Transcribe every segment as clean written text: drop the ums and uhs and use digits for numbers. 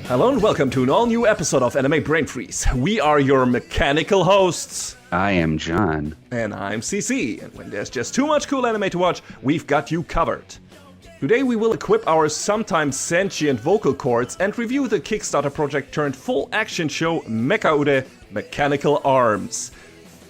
Hello and welcome to an all-new episode of Anime Brain Freeze. We are your mechanical hosts. I am John. And I'm CC. And when there's just too much cool anime to watch, we've got you covered. Today we will equip our sometimes sentient vocal cords and review the Kickstarter-project-turned-full-action show Mecha-Ude, Mechanical Arms.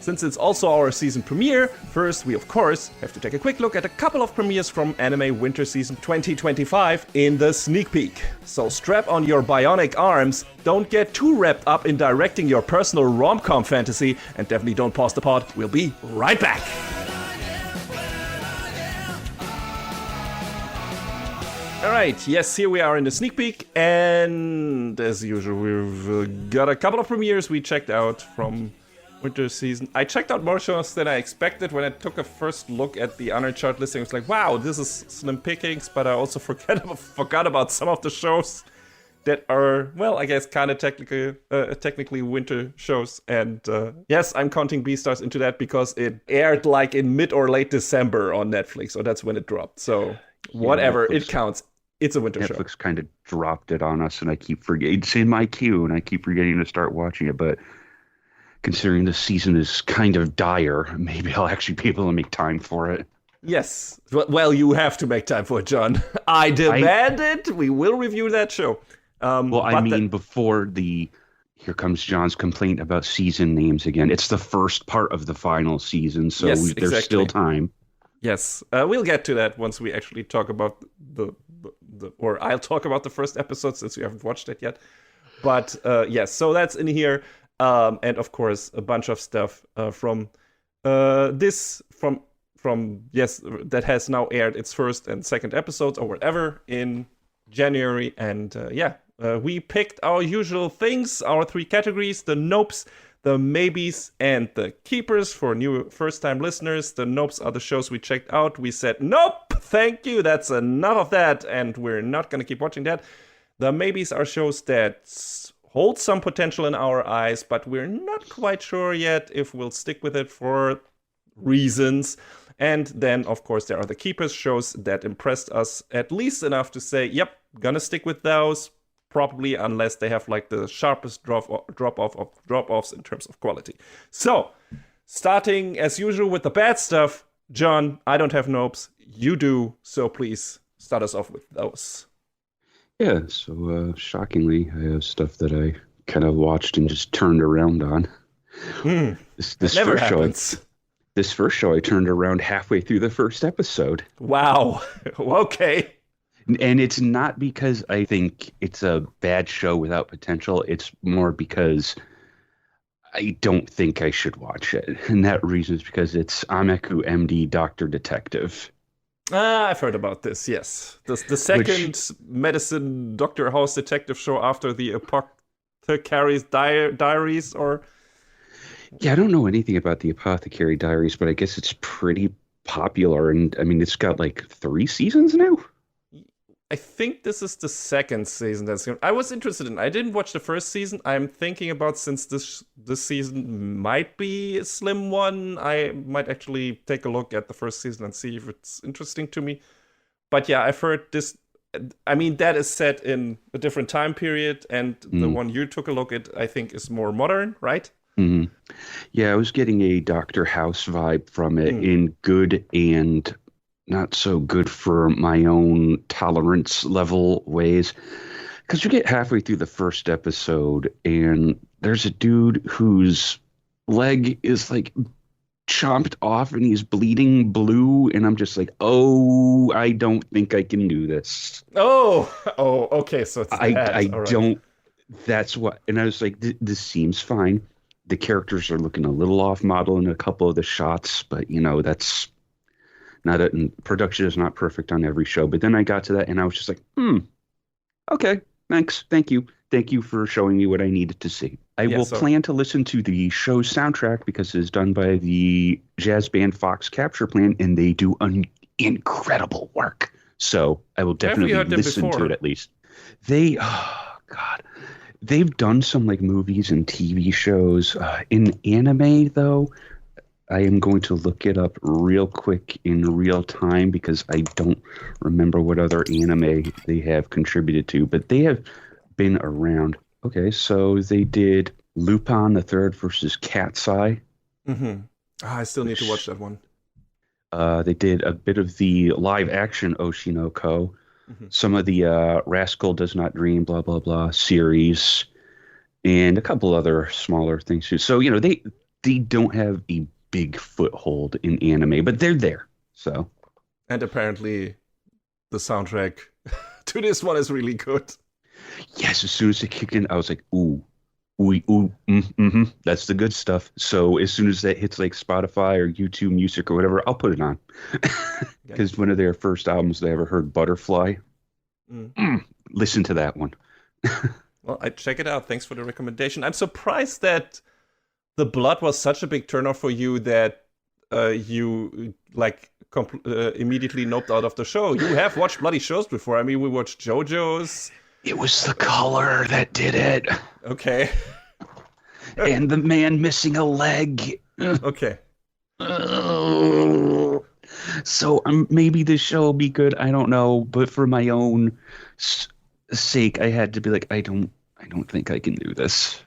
Since it's also our season premiere, first we of course have to take a quick look at a couple of premieres from Anime Winter Season 2025 in the sneak peek. So strap on your bionic arms, don't get too wrapped up in directing your personal rom-com fantasy, and definitely don't pause the pod. We'll be right back. Alright, yes, here we are in the sneak peek, and as usual we've got a couple of premieres we checked out from Winter Season. I checked out more shows than I expected. When I took a first look at the honor chart listing, I was like, wow, this is slim pickings, but I also forgot about some of the shows that are, well, I guess kind of technically winter shows. And yes, I'm counting BEASTARS into that because it aired like in mid or late December on Netflix, so that's when it dropped. So whatever, it counts. It's a winter show. Netflix kind of dropped it on us, and I keep forgetting. It's in my queue, and I keep forgetting to start watching it, but considering the season is kind of dire, maybe I'll actually be able to make time for it. Yes. Well, you have to make time for it, John. I demand it. We will review that show. Before here comes John's complaint about season names again. It's the first part of the final season, so yes, there's still time. Yes. We'll get to that once we actually talk about or I'll talk about the first episode since you haven't watched it yet. But yes, so that's in here. And of course, a bunch of stuff from that has now aired its first and second episodes or whatever in January. And we picked our usual things, our three categories: the nopes, the maybes, and the keepers. For new first-time listeners, the nopes are the shows we checked out. We said, nope, thank you, that's enough of that, and we're not going to keep watching that. The maybes are shows that hold some potential in our eyes, but we're not quite sure yet if we'll stick with it for reasons. And then, of course, there are the keepers, shows that impressed us at least enough to say, yep, gonna stick with those, probably unless they have like the sharpest drop-offs in terms of quality. So, starting as usual with the bad stuff, John, I don't have nopes, you do, so please start us off with those. Yeah, so shockingly, I have stuff that I kind of watched and just turned around on. This never first happens. This first show I turned around halfway through the first episode. Wow. Okay. And it's not because I think it's a bad show without potential. It's more because I don't think I should watch it. And that reason is because it's Ameku MD Doctor Detective. I've heard about this, yes. The second medicine Doctor House detective show after the Apothecary's Diaries, or... Yeah, I don't know anything about the Apothecary Diaries, but I guess it's pretty popular, and I mean, it's got like 3 seasons now? I think this is the second season that's I was interested in. I didn't watch the first season. I'm thinking about, since this season might be a slim one, I might actually take a look at the first season and see if it's interesting to me. But yeah, I've heard this. I mean, that is set in a different time period, and the one you took a look at, I think, is more modern, right? Mm-hmm. Yeah, I was getting a Dr. House vibe from it in good and not so good for my own tolerance level ways. Because you get halfway through the first episode and there's a dude whose leg is like chomped off and he's bleeding blue, and I'm just like, oh, I don't think I can do this. Oh, okay, so it's I don't, that's what, and I was like, this seems fine. The characters are looking a little off model in a couple of the shots, but that's not production is not perfect on every show. But then I got to that and I was just like, okay, thanks. Thank you for showing me what I needed to see. I will plan to listen to the show's soundtrack because it is done by the jazz band Fox Capture Plan, and they do incredible work. So I will definitely listen to it at least. They've done some like movies and TV shows. In anime, though, I am going to look it up real quick in real time because I don't remember what other anime they have contributed to. But they have been around. Okay, so they did Lupin the Third versus Cat's Eye. Mm-hmm. I still need to watch that one. They did a bit of the live action Oshinoko, some of the Rascal Does Not Dream, blah, blah, blah series, and a couple other smaller things too. So, they don't have a big foothold in anime, but they're there. So, and apparently the soundtrack to this one is really good. Yes, as soon as it kicked in, I was like, ooh, that's the good stuff. So as soon as that hits like Spotify or YouTube Music or whatever, I'll put it on. Because one of their first albums they ever heard, Butterfly. Listen to that one. Well, I check it out. Thanks for the recommendation. I'm surprised that the blood was such a big turnoff for you that you immediately noped out of the show. You have watched bloody shows before. I mean, we watched JoJo's. It was the color that did it. Okay. And the man missing a leg. Okay. So maybe this show will be good. I don't know, but for my own sake, I had to be like, I don't think I can do this.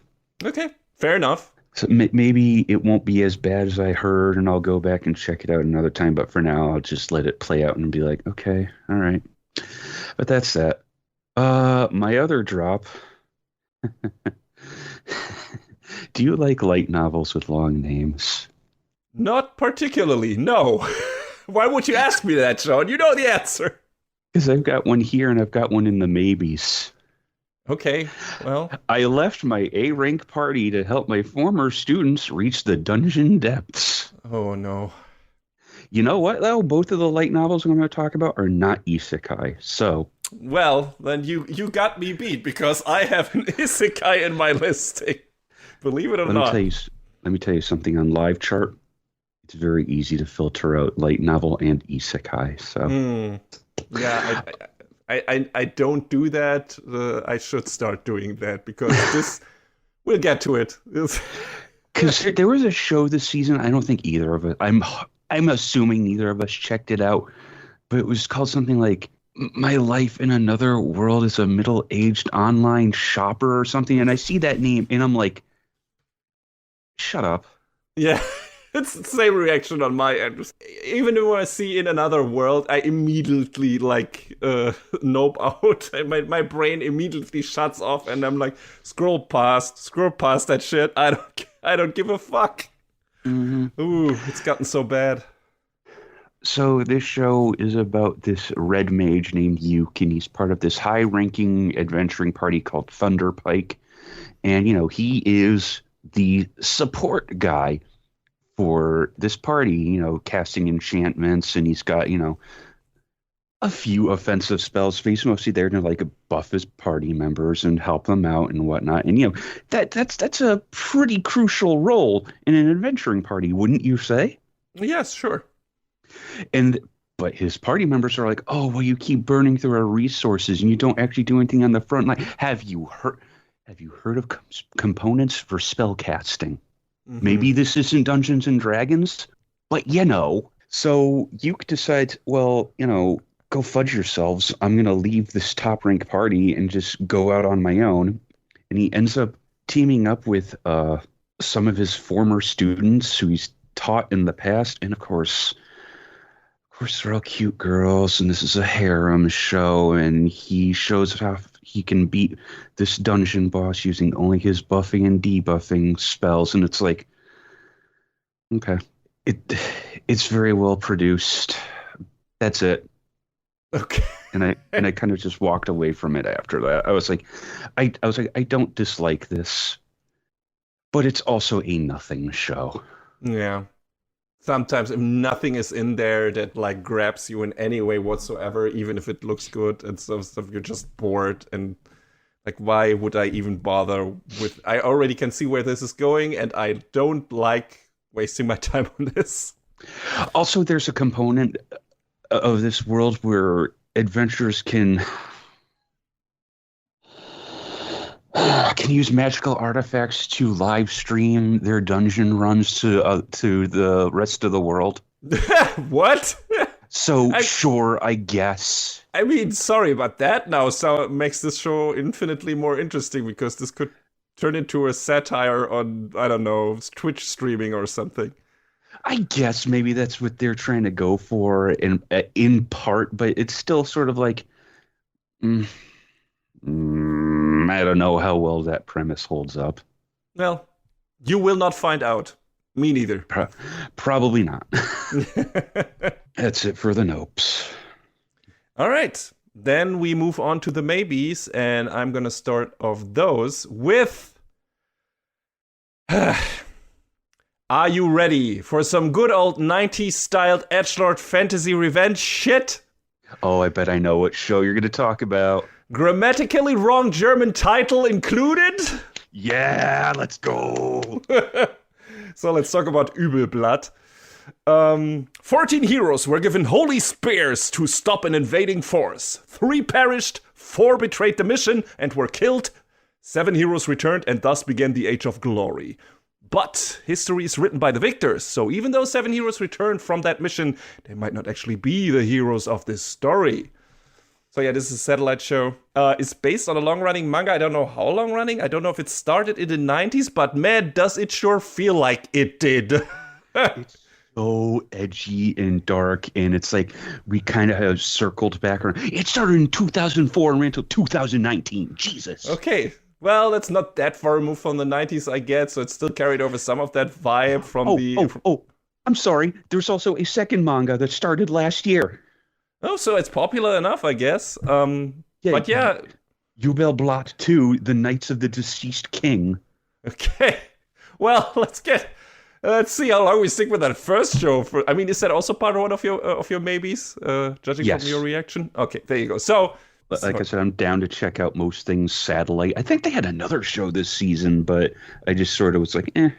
Okay, fair enough. So maybe it won't be as bad as I heard, and I'll go back and check it out another time. But for now, I'll just let it play out and be like, okay, all right. But that's that. My other drop. Do you like light novels with long names? Not particularly, no. Why would you ask me that, Sean? You know the answer. Because I've got one here and I've got one in the maybes. Okay, well. I left my A-rank party to help my former students reach the dungeon depths. Oh, no. You know what, though? Both of the light novels I'm going to talk about are not isekai, so... Well, then you got me beat, because I have an isekai in my listing. Believe it or not. Let me tell you something on Live Chart. It's very easy to filter out light novel and isekai, so... Yeah, I don't do that. I should start doing that, because this... We'll get to it. Because there was a show this season, I don't think either of us... I'm assuming neither of us checked it out, but it was called something like My Life in Another World as a Middle-Aged Online Shopper or something, and I see that name, and I'm like, shut up. Yeah, it's the same reaction on my end. Even when I see In Another World, I immediately, nope out. My brain immediately shuts off, and I'm like, scroll past that shit. I don't give a fuck. Mm-hmm. Ooh, it's gotten so bad. So this show is about this red mage named Yuke, and he's part of this high-ranking adventuring party called Thunder Pike. And, he is the support guy for this party, casting enchantments, and he's got, a few offensive spells. But he's mostly there to, buff his party members and help them out and whatnot. And, that's a pretty crucial role in an adventuring party, wouldn't you say? Yes, sure. But his party members are like, oh, well, you keep burning through our resources and you don't actually do anything on the front line. Have you heard of components for spell casting? Mm-hmm. Maybe this isn't Dungeons and Dragons, but So Yuke decides, well, go fudge yourselves. I'm going to leave this top rank party and just go out on my own. And he ends up teaming up with some of his former students who he's taught in the past. And of course, they're all cute girls, and this is a harem show, and he shows how he can beat this dungeon boss using only his buffing and debuffing spells, and it's like, okay, it's very well produced. That's it. Okay. And I kind of just walked away from it after that. I was like, I don't dislike this, but it's also a nothing show. Yeah. Sometimes if nothing is in there that grabs you in any way whatsoever, even if it looks good and stuff, you're just bored and why would I even bother with? I already can see where this is going, and I don't like wasting my time on this. Also, there's a component of this world where adventurers can use magical artifacts to live stream their dungeon runs to the rest of the world. What? So sure, I guess. I mean, sorry about that now. So it makes this show infinitely more interesting because this could turn into a satire on, I don't know, Twitch streaming or something. I guess maybe that's what they're trying to go for in part, but it's still sort of like, I don't know how well that premise holds up. Well, you will not find out. Me neither. Probably not. That's it for the nopes. All right. Then we move on to the maybes, and I'm going to start off those with... Are you ready for some good old 90s styled edgelord fantasy revenge shit? Oh, I bet I know what show you're going to talk about. Grammatically wrong German title included? Yeah, let's go. So let's talk about Übel Blatt. 14 heroes were given holy spears to stop an invading force. 3 perished, 4 betrayed the mission and were killed. 7 heroes returned and thus began the Age of Glory. But history is written by the victors, so even though 7 heroes returned from that mission, they might not actually be the heroes of this story. So yeah, this is a satellite show. It's based on a long-running manga. I don't know how long-running. I don't know if it started in the 90s, but man, does it sure feel like it did. It's so edgy and dark, and it's like we kind of have circled back around. It started in 2004 and ran until 2019. Jesus. Okay. Well, that's not that far removed from the 90s, I guess, so it still carried over some of that vibe from I'm sorry. There's also a second manga that started last year. Oh, so it's popular enough, I guess. But yeah. Übel Blatt 2, The Knights of the Deceased King. Okay. Well, let's see how long we stick with that first show. I mean, is that also part of one of your maybes, judging from your reaction? Okay, there you go. So, like I said, I'm down to check out most things satellite. I think they had another show this season, but I just sort of was like, eh.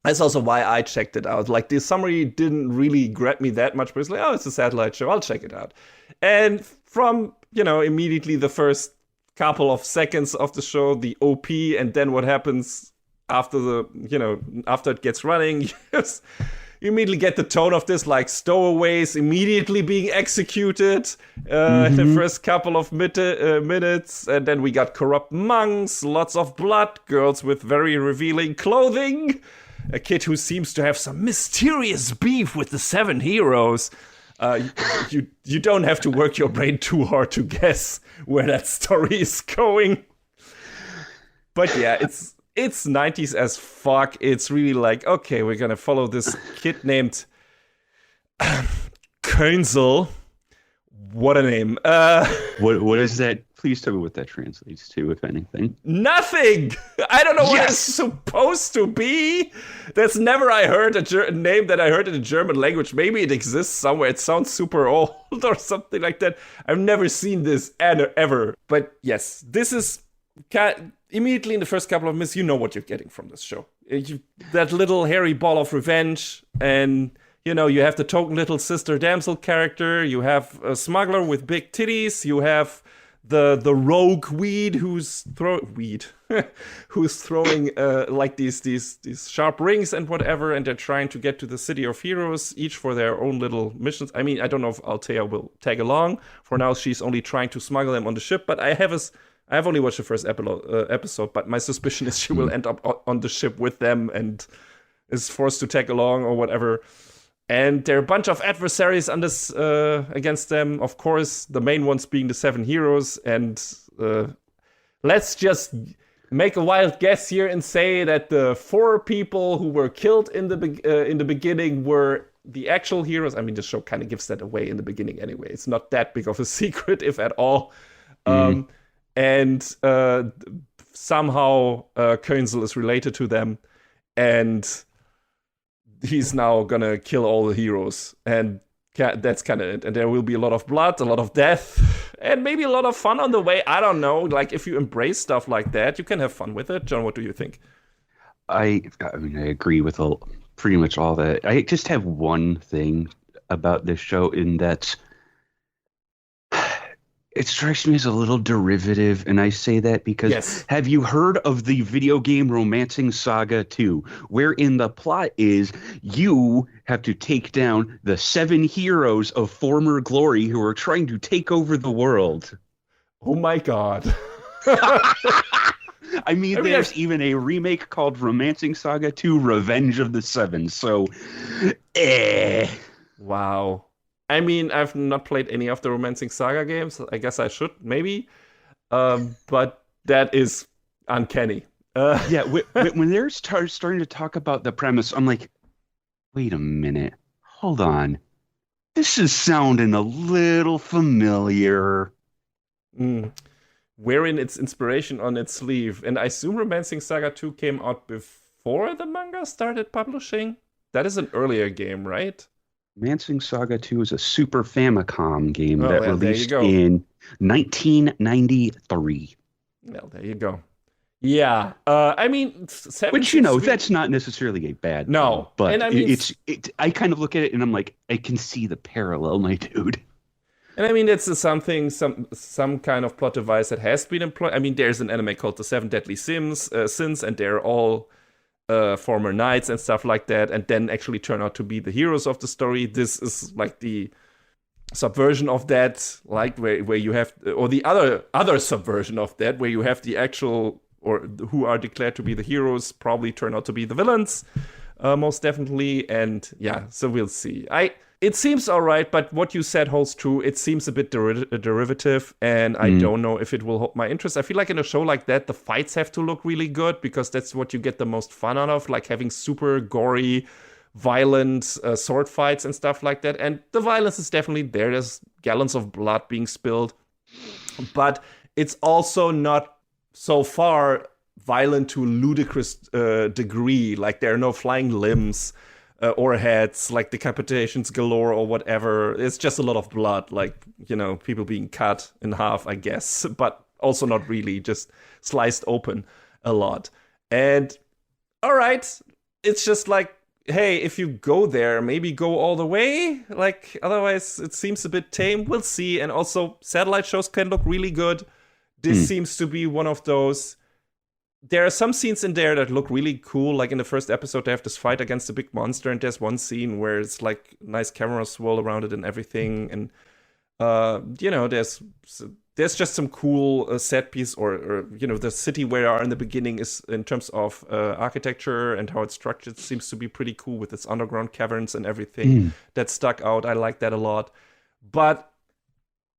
That's also why I checked it out. Like, the summary didn't really grab me that much, but it's like, oh, it's a satellite show. I'll check it out. And from, immediately the first couple of seconds of the show, the OP, and then what happens after after it gets running, you immediately get the tone of this, like, stowaways immediately being executed in the first couple of minutes. And then we got corrupt monks, lots of blood, girls with very revealing clothing, a kid who seems to have some mysterious beef with the 7 heroes. You don't have to work your brain too hard to guess where that story is going. But yeah, it's 90s as fuck. It's really like, okay, we're gonna follow this kid named Könzel. What a name. What is that? Please tell me what that translates to, if anything. Nothing! I don't know what it's supposed to be. That's never I heard a name that I heard in the German language. Maybe it exists somewhere. It sounds super old or something like that. I've never seen this ever. But yes, this is... Immediately in the first couple of minutes, you know what you're getting from this show. That little hairy ball of revenge, and... you have the token little sister damsel character. You have a smuggler with big titties. You have the rogue weed who's throwing like these sharp rings and whatever, and they're trying to get to the city of heroes, each for their own little missions. I mean, I don't know if Althea will tag along. For now, she's only trying to smuggle them on the ship. But I have only watched the first episode, but my suspicion is she will end up on the ship with them and is forced to tag along or whatever. And there are a bunch of adversaries on this, against them. Of course, the main ones being the 7 heroes. And let's just make a wild guess here and say that the 4 people who were killed in the beginning were the actual heroes. I mean, the show kind of gives that away in the beginning anyway. It's not that big of a secret, if at all. And somehow Könzel is related to them. And... he's now gonna kill all the heroes, and that's kind of it. And there will be a lot of blood, a lot of death, and maybe a lot of fun on the way. I don't know. Like, if you embrace stuff like that, you can have fun with it. John, what do you think? I mean, I agree with pretty much all that. I just have one thing about this show, in that It strikes me as a little derivative, and I say that because Yes. have you heard of the video game Romancing Saga 2, wherein the plot is you have to take down the 7 heroes of former glory who are trying to take over the world? Oh my god. I mean, there's even a remake called Romancing Saga 2 Revenge of the Seven, so eh. Wow. I mean, I've not played any of the Romancing Saga games. I guess I should, maybe. But that is uncanny. Yeah, when they're starting to talk about the premise, I'm like, wait a minute. Hold on. This is sounding a little familiar. Wearing its inspiration on its sleeve. And I assume Romancing Saga 2 came out before the manga started publishing? That is an earlier game, right? Romancing Saga 2 is a Super Famicom game that well, released in 1993. Well, there you go. Yeah, I mean, which that's not necessarily a bad thing, but and I mean, I kind of look at it and I'm like, I can see the parallel, my dude. And I mean, it's some kind of plot device that has been employed. I mean, there's an anime called The Seven Deadly Sins, and they're all former knights and stuff like that, and then actually turn out to be the heroes of the story. This is like the subversion of that, like where you have, or the other subversion of that, where you have the actual, or who are declared to be the heroes, probably turn out to be the villains, most definitely. And yeah, so we'll see. It seems all right, but what you said holds true. It seems a bit derivative, and I don't know if it will hold my interest. I feel like in a show like that, the fights have to look really good, because that's what you get the most fun out of, like having super gory, violent sword fights and stuff like that. And the violence is definitely there. There's gallons of blood being spilled. But it's also not so far violent to a ludicrous degree. Like there are no flying limbs. Or heads, like decapitations galore or whatever. It's just a lot of blood, like, people being cut in half, I guess, but also not really, just sliced open a lot. And all right, it's just like, hey, if you go there, maybe go all the way. Like, otherwise, it seems a bit tame. We'll see. And also, satellite shows can look really good. This seems to be one of those. There are some scenes in there that look really cool. Like in the first episode, they have this fight against a big monster, and there's one scene where it's like nice camera swirl around it and everything. And there's just some cool set piece, or the city where they are in the beginning is, in terms of architecture and how it's structured, seems to be pretty cool with its underground caverns and everything. That stuck out. I like that a lot, but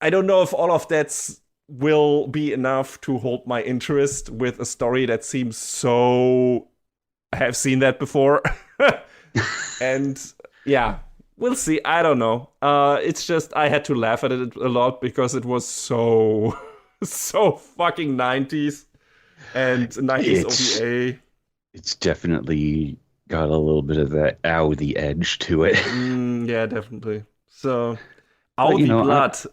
I don't know if all of that's will be enough to hold my interest with a story that seems so, I have seen that before. And yeah, we'll see. I don't know. It's just, I had to laugh at it a lot because it was so fucking 90s and 90s OVA. It's definitely got a little bit of that the edge to it. Yeah, definitely. So, Übel Blatt.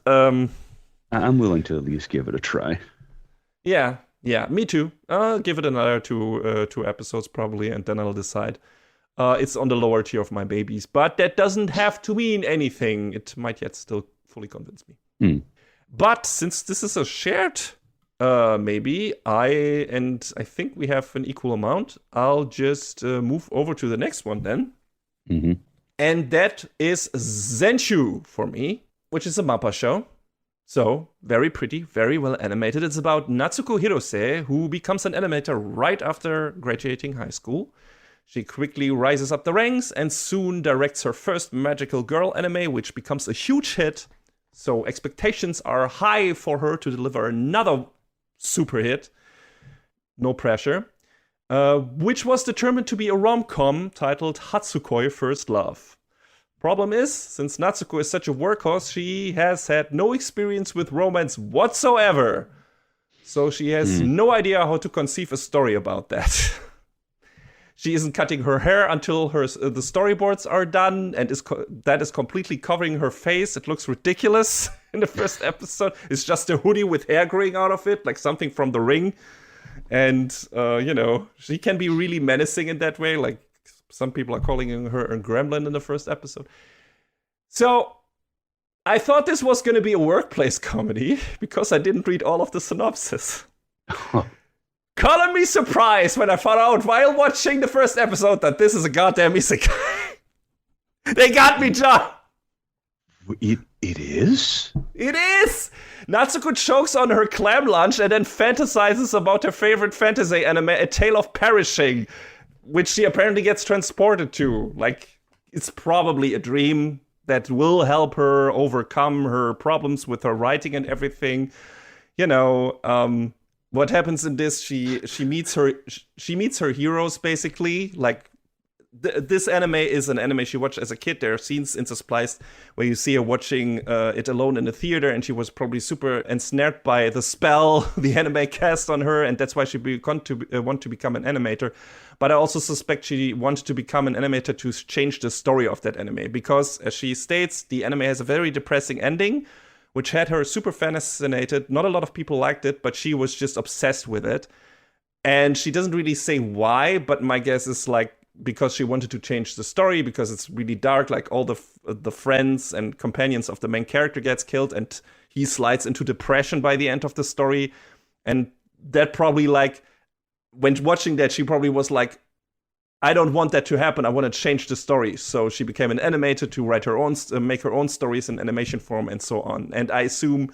I'm willing to at least give it a try. Yeah, me too. I'll give it another two episodes probably, and then I'll decide. It's on the lower tier of my babies, but that doesn't have to mean anything. It might yet still fully convince me. But since this is a shared, maybe I think we have an equal amount. I'll just move over to the next one then. And that is ZENSHU for me, which is a mappa show. So, very pretty, very well animated. It's about Natsuko Hirose, who becomes an animator right after graduating high school. She quickly rises up the ranks and soon directs her first magical girl anime, which becomes a huge hit. So, expectations are high for her to deliver another super hit. No pressure. Which was determined to be a rom-com titled Hatsukoi First Love. Problem is, since Natsuko is such a workhorse, she has had no experience with romance whatsoever. So she has no idea how to conceive a story about that. She isn't cutting her hair until the storyboards are done, and that is completely covering her face. It looks ridiculous in the first episode. It's just a hoodie with hair growing out of it, like something from The Ring. And, she can be really menacing in that way, like some people are calling her a gremlin in the first episode. So, I thought this was going to be a workplace comedy because I didn't read all of the synopsis. Color me surprised when I found out while watching the first episode that this is a goddamn isekai. They got me, John. It is? It is! Natsuko chokes on her clam lunch and then fantasizes about her favorite fantasy anime, A Tale of Perishing, which she apparently gets transported to. Like, it's probably a dream that will help her overcome her problems with her writing and everything. You know, what happens in this? She meets her heroes basically. Like, this anime is an anime she watched as a kid. There are scenes interspliced where you see her watching it alone in the theater, and she was probably super ensnared by the spell the anime cast on her, and that's why she want to become an animator. But I also suspect she wanted to become an animator to change the story of that anime, because, as she states, the anime has a very depressing ending, which had her super fascinated. Not a lot of people liked it, but she was just obsessed with it. And she doesn't really say why, but my guess is like, because she wanted to change the story, because it's really dark, like all the friends and companions of the main character gets killed, and he slides into depression by the end of the story. And that probably, like, when watching that, she probably was like, I don't want that to happen. I want to change the story. So she became an animator to write her own, make her own stories in animation form and so on. And I assume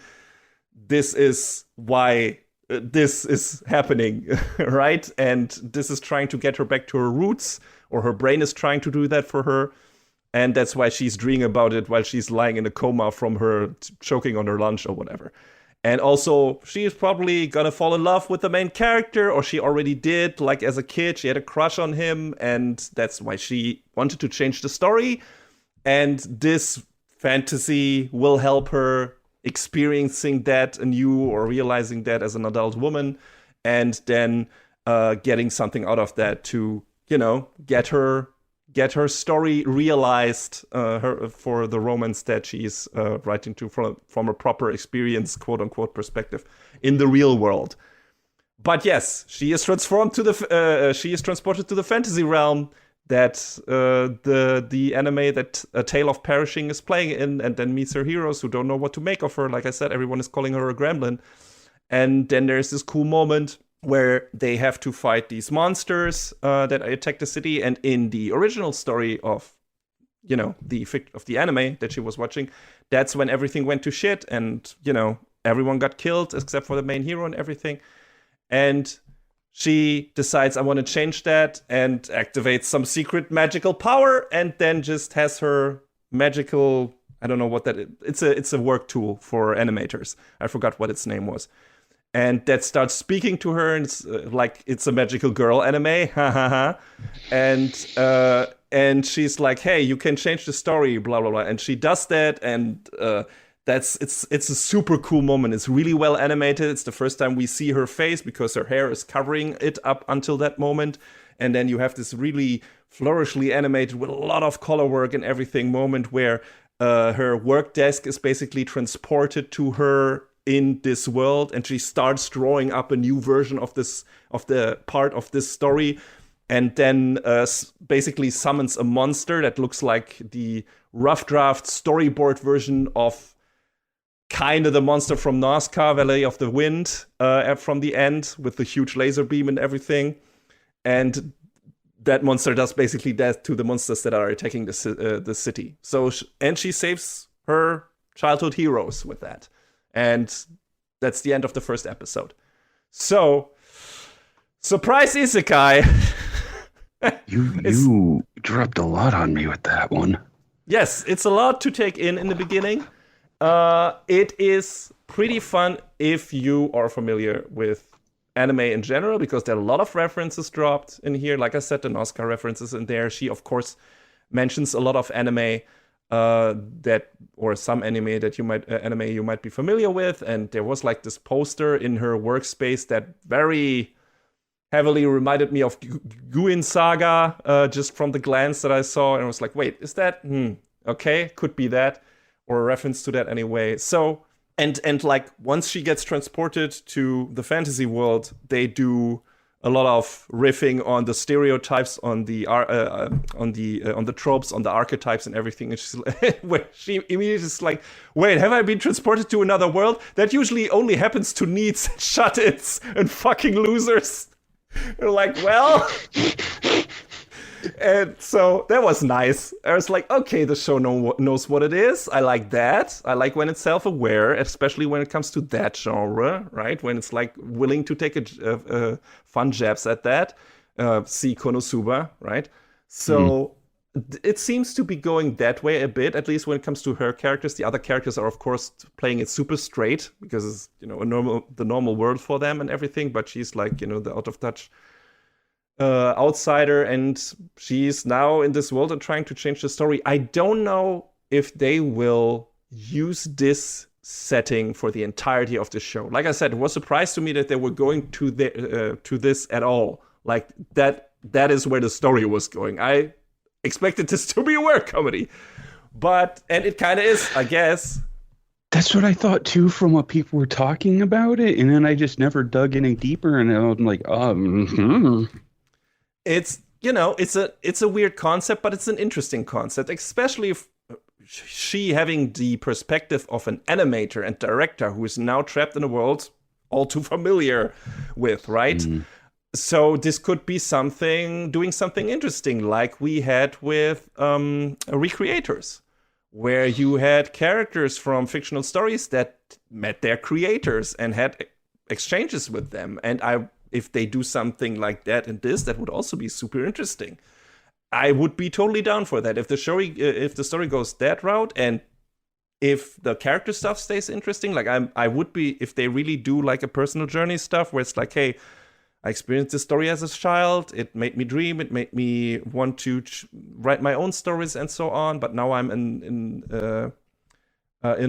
this is why this is happening, right? And this is trying to get her back to her roots, or her brain is trying to do that for her. And that's why she's dreaming about it while she's lying in a coma from her choking on her lunch or whatever. And also, she is probably gonna fall in love with the main character, or she already did. Like, as a kid, she had a crush on him, and that's why she wanted to change the story. And this fantasy will help her experiencing that anew, or realizing that as an adult woman, and then getting something out of that to, you know, get her story realized, for the romance that she's writing to from a proper experience, quote unquote, perspective in the real world. But yes, she is transformed to she is transported to the fantasy realm that the anime that A Tale of Perishing is playing in, and then meets her heroes who don't know what to make of her. Like I said, everyone is calling her a gremlin. And then there's this cool moment where they have to fight these monsters that attack the city. And in the original story of, you know, of the anime that she was watching, that's when everything went to shit, and, you know, everyone got killed except for the main hero and everything. And she decides, I want to change that, and activates some secret magical power, and then just has her magical, I don't know what that is. It's a work tool for animators. I forgot what its name was. And that starts speaking to her, and it's like it's a magical girl anime, ha ha ha. And she's like, hey, you can change the story, blah blah blah. And she does that, and it's a super cool moment. It's really well animated. It's the first time we see her face, because her hair is covering it up until that moment. And then you have this really flourishly animated, with a lot of color work and everything, moment where her work desk is basically transported to her in this world, and she starts drawing up a new version of the part of this story, and then basically summons a monster that looks like the rough draft storyboard version of kind of the monster from Nazca, Valley of the Wind, from the end, with the huge laser beam and everything. And that monster does basically that to the monsters that are attacking the city. So, and she saves her childhood heroes with that. And that's the end of the first episode. So, surprise isekai. You dropped a lot on me with that one. Yes, it's a lot to take in the beginning. It is pretty fun if you are familiar with anime in general, because there are a lot of references dropped in here. Like I said, the Nazca references in there. She, of course, mentions a lot of anime or some anime that you might be familiar with. And there was like this poster in her workspace that very heavily reminded me of Guin Saga, just from the glance that I saw, and I was like, wait, is that okay, could be that, or a reference to that anyway. So and like once she gets transported to the fantasy world, they do a lot of riffing on the stereotypes, on the tropes, on the archetypes and everything. And she's where she immediately is like, wait, have I been transported to another world? That usually only happens to neets, shut-ins, and fucking losers. They're like, well. And so that was nice. I was like, okay, the show knows what it is. I like that. I like when it's self-aware, especially when it comes to that genre, right? When it's like willing to take a fun jabs at that. See Konosuba, right? So it seems to be going that way a bit, at least when it comes to her characters. The other characters are, of course, playing it super straight because it's, you know, the normal world for them and everything. But she's like, you know, the out of touch outsider, and she's now in this world and trying to change the story. I don't know if they will use this setting for the entirety of the show. Like I said, it was a surprise to me that they were going to this at all. Like that is where the story was going. I expected this to be a work comedy, and it kind of is, I guess. That's what I thought too, from what people were talking about it, and then I just never dug any deeper, and I'm like, It's, you know, it's a weird concept, but it's an interesting concept, especially if she having the perspective of an animator and director who is now trapped in a world all too familiar with, right? So this could be doing something interesting, like we had with Recreators, where you had characters from fictional stories that met their creators and had exchanges with them. And if they do something like that in this, that would also be super interesting. I would be totally down for that. If the story goes that route, and if the character stuff stays interesting, like I would be, if they really do like a personal journey stuff where it's like, hey, I experienced this story as a child. It made me dream. It made me want to write my own stories and so on. But now I'm in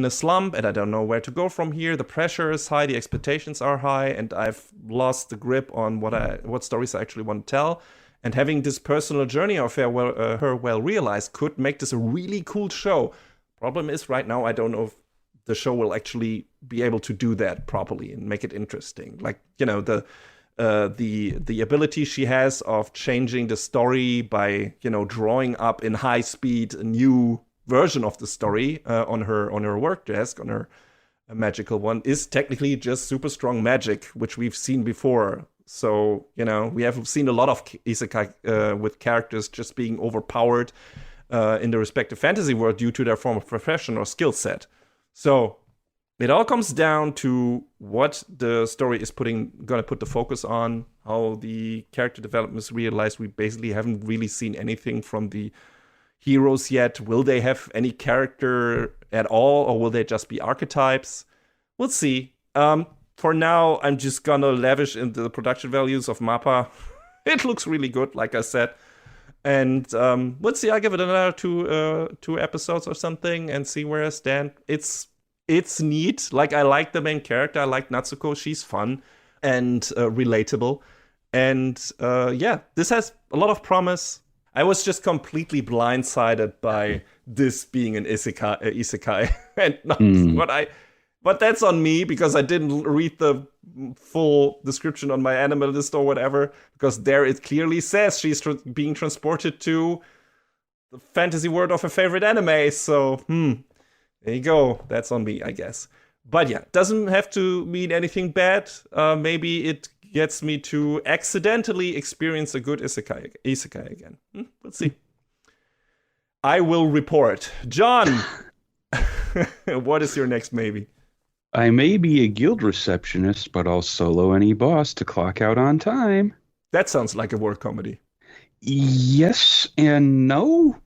a slump and I don't know where to go from here. The pressure is high. The expectations are high. And I've lost the grip on what stories I actually want to tell. And having this personal journey of her well realized could make this a really cool show. Problem is, right now, I don't know if the show will actually be able to do that properly and make it interesting. Like, you know, the ability she has of changing the story by, you know, drawing up in high speed a new version of the story on her work desk, on her magical one, is technically just super strong magic, which we've seen before. So, you know, we have seen a lot of isekai with characters just being overpowered in the respective fantasy world due to their form of profession or skill set. So it all comes down to what the story is gonna put the focus on, how the character development is realized. We basically haven't really seen anything from the heroes yet. Will they have any character at all, or will they just be archetypes? We'll see. For now, I'm just gonna lavish into the production values of MAPPA. It looks really good, like I said. And let's see, I'll give it another two episodes or something and see where I stand. It's neat. Like, I like the main character. I like Natsuko. She's fun and relatable. And yeah, this has a lot of promise. I was just completely blindsided by this being an isekai and not but that's on me because I didn't read the full description on my Medalist or whatever, because there it clearly says she's being transported to the fantasy world of her favorite anime. So, there you go. That's on me, I guess. But yeah, doesn't have to mean anything bad. Maybe it gets me to accidentally experience a good isekai again. Let's see. I will report. John, what is your next maybe? I may be a guild receptionist, but I'll solo any boss to clock out on time. That sounds like a work comedy. Yes and no.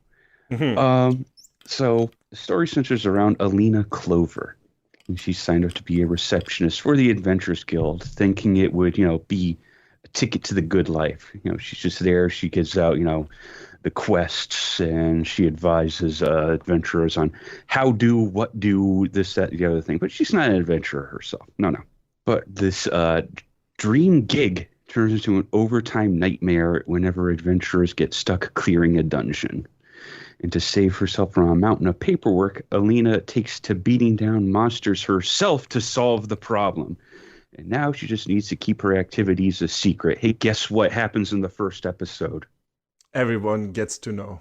So the story centers around Alina Clover. And she signed up to be a receptionist for the Adventurers Guild, thinking it would, you know, be a ticket to the good life. You know, she's just there. She gives out, you know, the quests, and she advises adventurers on how do, what do, this, that, the other thing. But she's not an adventurer herself. No. But this dream gig turns into an overtime nightmare whenever adventurers get stuck clearing a dungeon. And to save herself from a mountain of paperwork, Alina takes to beating down monsters herself to solve the problem. And now she just needs to keep her activities a secret. Hey, guess what happens in the first episode? Everyone gets to know.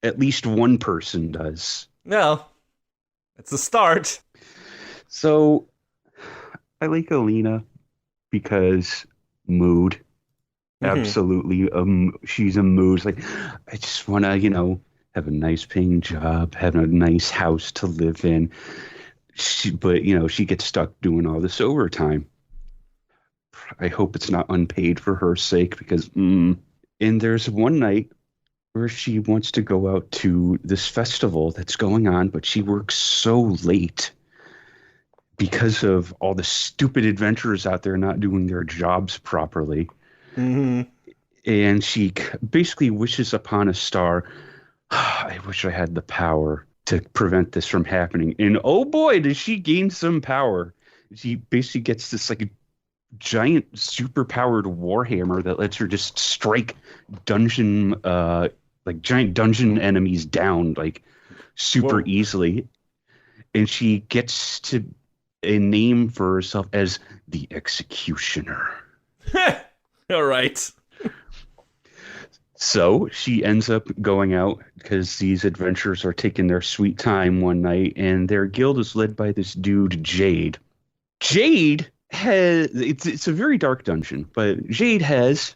At least one person does. Well, it's a start. So I like Alina because mood. Absolutely. She's a mood. It's like, I just want to, have a nice paying job, have a nice house to live in. But she gets stuck doing all this overtime. I hope it's not unpaid for her sake because, and there's one night where she wants to go out to this festival that's going on, but she works so late because of all the stupid adventurers out there not doing their jobs properly. And she basically wishes upon a star, I wish I had the power to prevent this from happening. And oh boy, does she gain some power. She basically gets this like giant super-powered warhammer that lets her just strike giant dungeon enemies down like super easily. And she gets to a name for herself as the Executioner. All right. So she ends up going out because these adventurers are taking their sweet time one night, and their guild is led by this dude, Jade. Jade has it's a very dark dungeon, but Jade has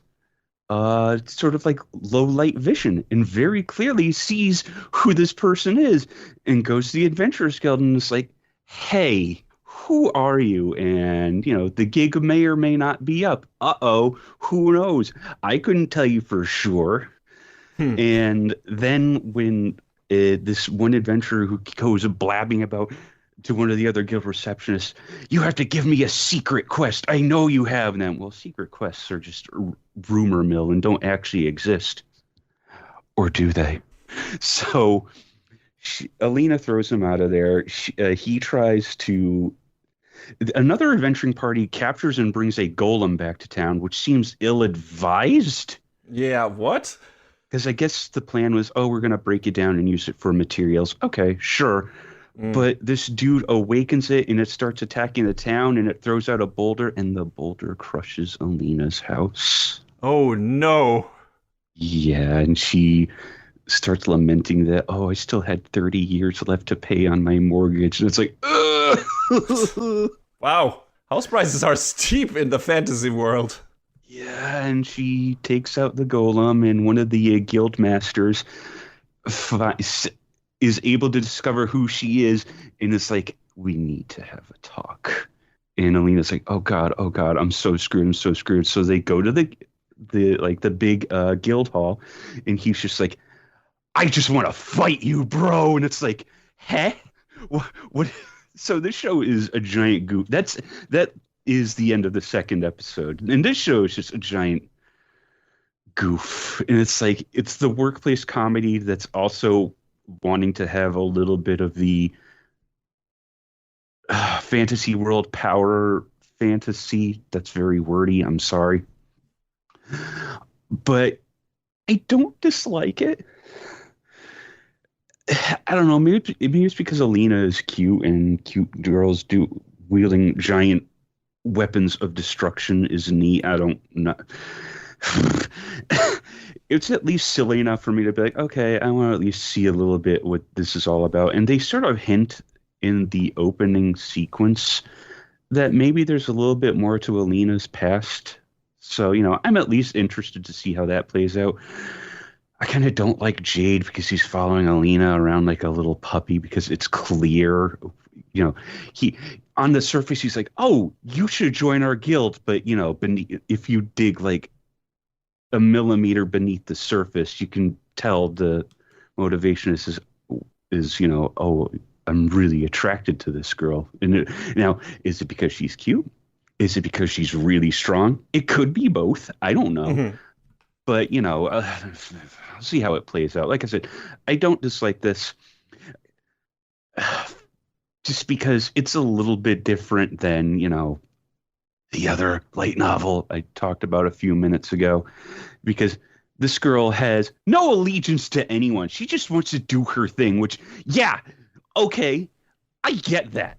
sort of like low light vision and very clearly sees who this person is and goes to the Adventurers Guild and is like, hey, who are you? And, the gig may or may not be up. Uh-oh, who knows? I couldn't tell you for sure. And then when this one adventurer who goes blabbing about to one of the other guild receptionists, you have to give me a secret quest. I know you have them. Well, secret quests are just rumor mill and don't actually exist. Or do they? So Alina throws him out of there. He tries to... Another adventuring party captures and brings a golem back to town, which seems ill-advised. Yeah, what? Because I guess the plan was, we're going to break it down and use it for materials. Okay, sure. But this dude awakens it, and it starts attacking the town, and it throws out a boulder, and the boulder crushes Alina's house. Oh, no. Yeah, and she starts lamenting that, I still had 30 years left to pay on my mortgage. And it's like, ugh! Wow. House prices are steep in the fantasy world. Yeah, and she takes out the golem, and one of the guild masters is able to discover who she is, and it's like, we need to have a talk. And Alina's like, oh god, I'm so screwed. So they go to the big guild hall, and he's just like, I just want to fight you, bro. And it's like, huh? What? So this show is a giant goof. That is the end of the second episode. And this show is just a giant goof. And it's like, it's the workplace comedy that's also wanting to have a little bit of the fantasy world power fantasy. That's very wordy. I'm sorry. But I don't dislike it. I don't know. Maybe it's because Alina is cute, and cute girls wielding giant weapons of destruction is neat. I don't know. It's at least silly enough for me to be like, okay, I want to at least see a little bit what this is all about. And they sort of hint in the opening sequence that maybe there's a little bit more to Alina's past. So, I'm at least interested to see how that plays out. I kind of don't like Jade because he's following Alina around like a little puppy, because it's clear, he on the surface, he's like, oh, you should join our guild. But, if you dig like a millimeter beneath the surface, you can tell the motivation is I'm really attracted to this girl. And now, is it because she's cute? Is it because she's really strong? It could be both. I don't know. Mm-hmm. But, I'll see how it plays out. Like I said, I don't dislike this just because it's a little bit different than, the other light novel I talked about a few minutes ago, because this girl has no allegiance to anyone. She just wants to do her thing, which, yeah, okay, I get that.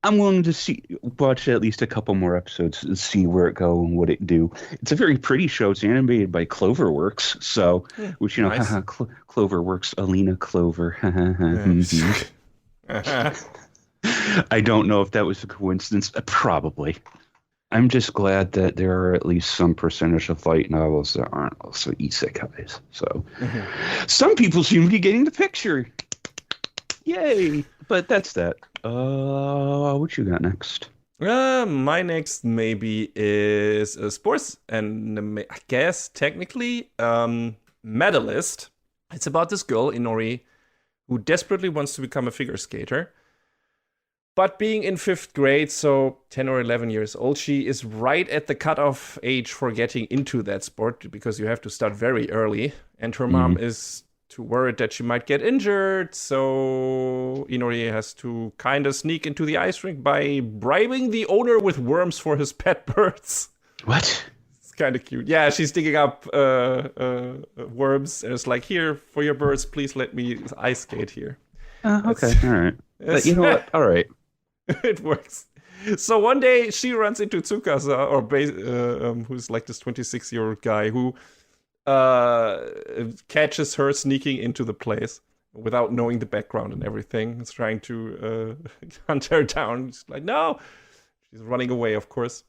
I'm willing to watch at least a couple more episodes and see where it go and what it do. It's a very pretty show. It's animated by Cloverworks, so which Nice. Cloverworks, Alina Clover. Yeah. I don't know if that was a coincidence. Probably. I'm just glad that there are at least some percentage of light novels that aren't also isekais. So some people seem to be getting the picture. Yay! But that's that. What you got next? My next maybe is sports, and I guess technically Medalist. It's about this girl, Inori, who desperately wants to become a figure skater. But being in 5th grade, so 10 or 11 years old, she is right at the cutoff age for getting into that sport because you have to start very early. And her mom is too worried that she might get injured. So Inori has to kind of sneak into the ice rink by bribing the owner with worms for his pet birds. What? It's kind of cute. Yeah, she's digging up worms. And it's like, here, for your birds, please let me ice skate here. Okay, all right. But you know what? All right. It works. So one day she runs into Tsukasa, who's like this 26-year-old guy who catches her sneaking into the place without knowing the background and everything. He's trying to hunt her down. She's like, no. She's running away, of course.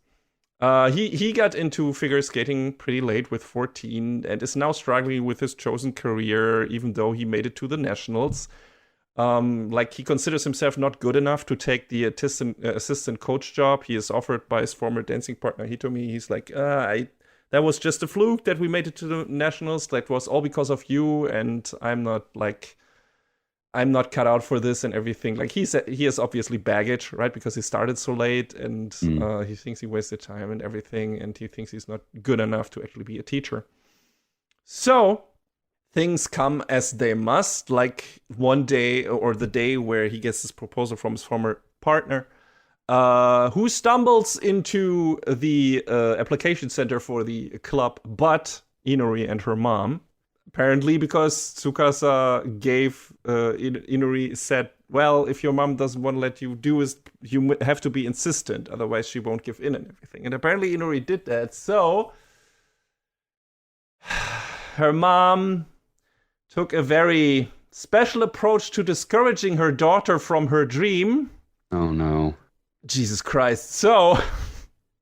He got into figure skating pretty late with 14 and is now struggling with his chosen career, even though he made it to the nationals. Like he considers himself not good enough to take the assistant coach job he is offered by his former dancing partner Hitomi. He's like, that was just a fluke that we made it to the nationals. That was all because of you, and I'm not cut out for this and everything. Like he has obviously baggage, right? Because he started so late, and he thinks he wasted time and everything, and he thinks he's not good enough to actually be a teacher. So things come as they must, like one day or the day where he gets this proposal from his former partner, who stumbles into the application center for the club, but Inori and her mom. Apparently because Tsukasa gave Inori said, well, if your mom doesn't want to let you do it, you have to be insistent, otherwise she won't give in and everything. And apparently Inori did that, so her mom took a very special approach to discouraging her daughter from her dream. Oh, no. Jesus Christ. So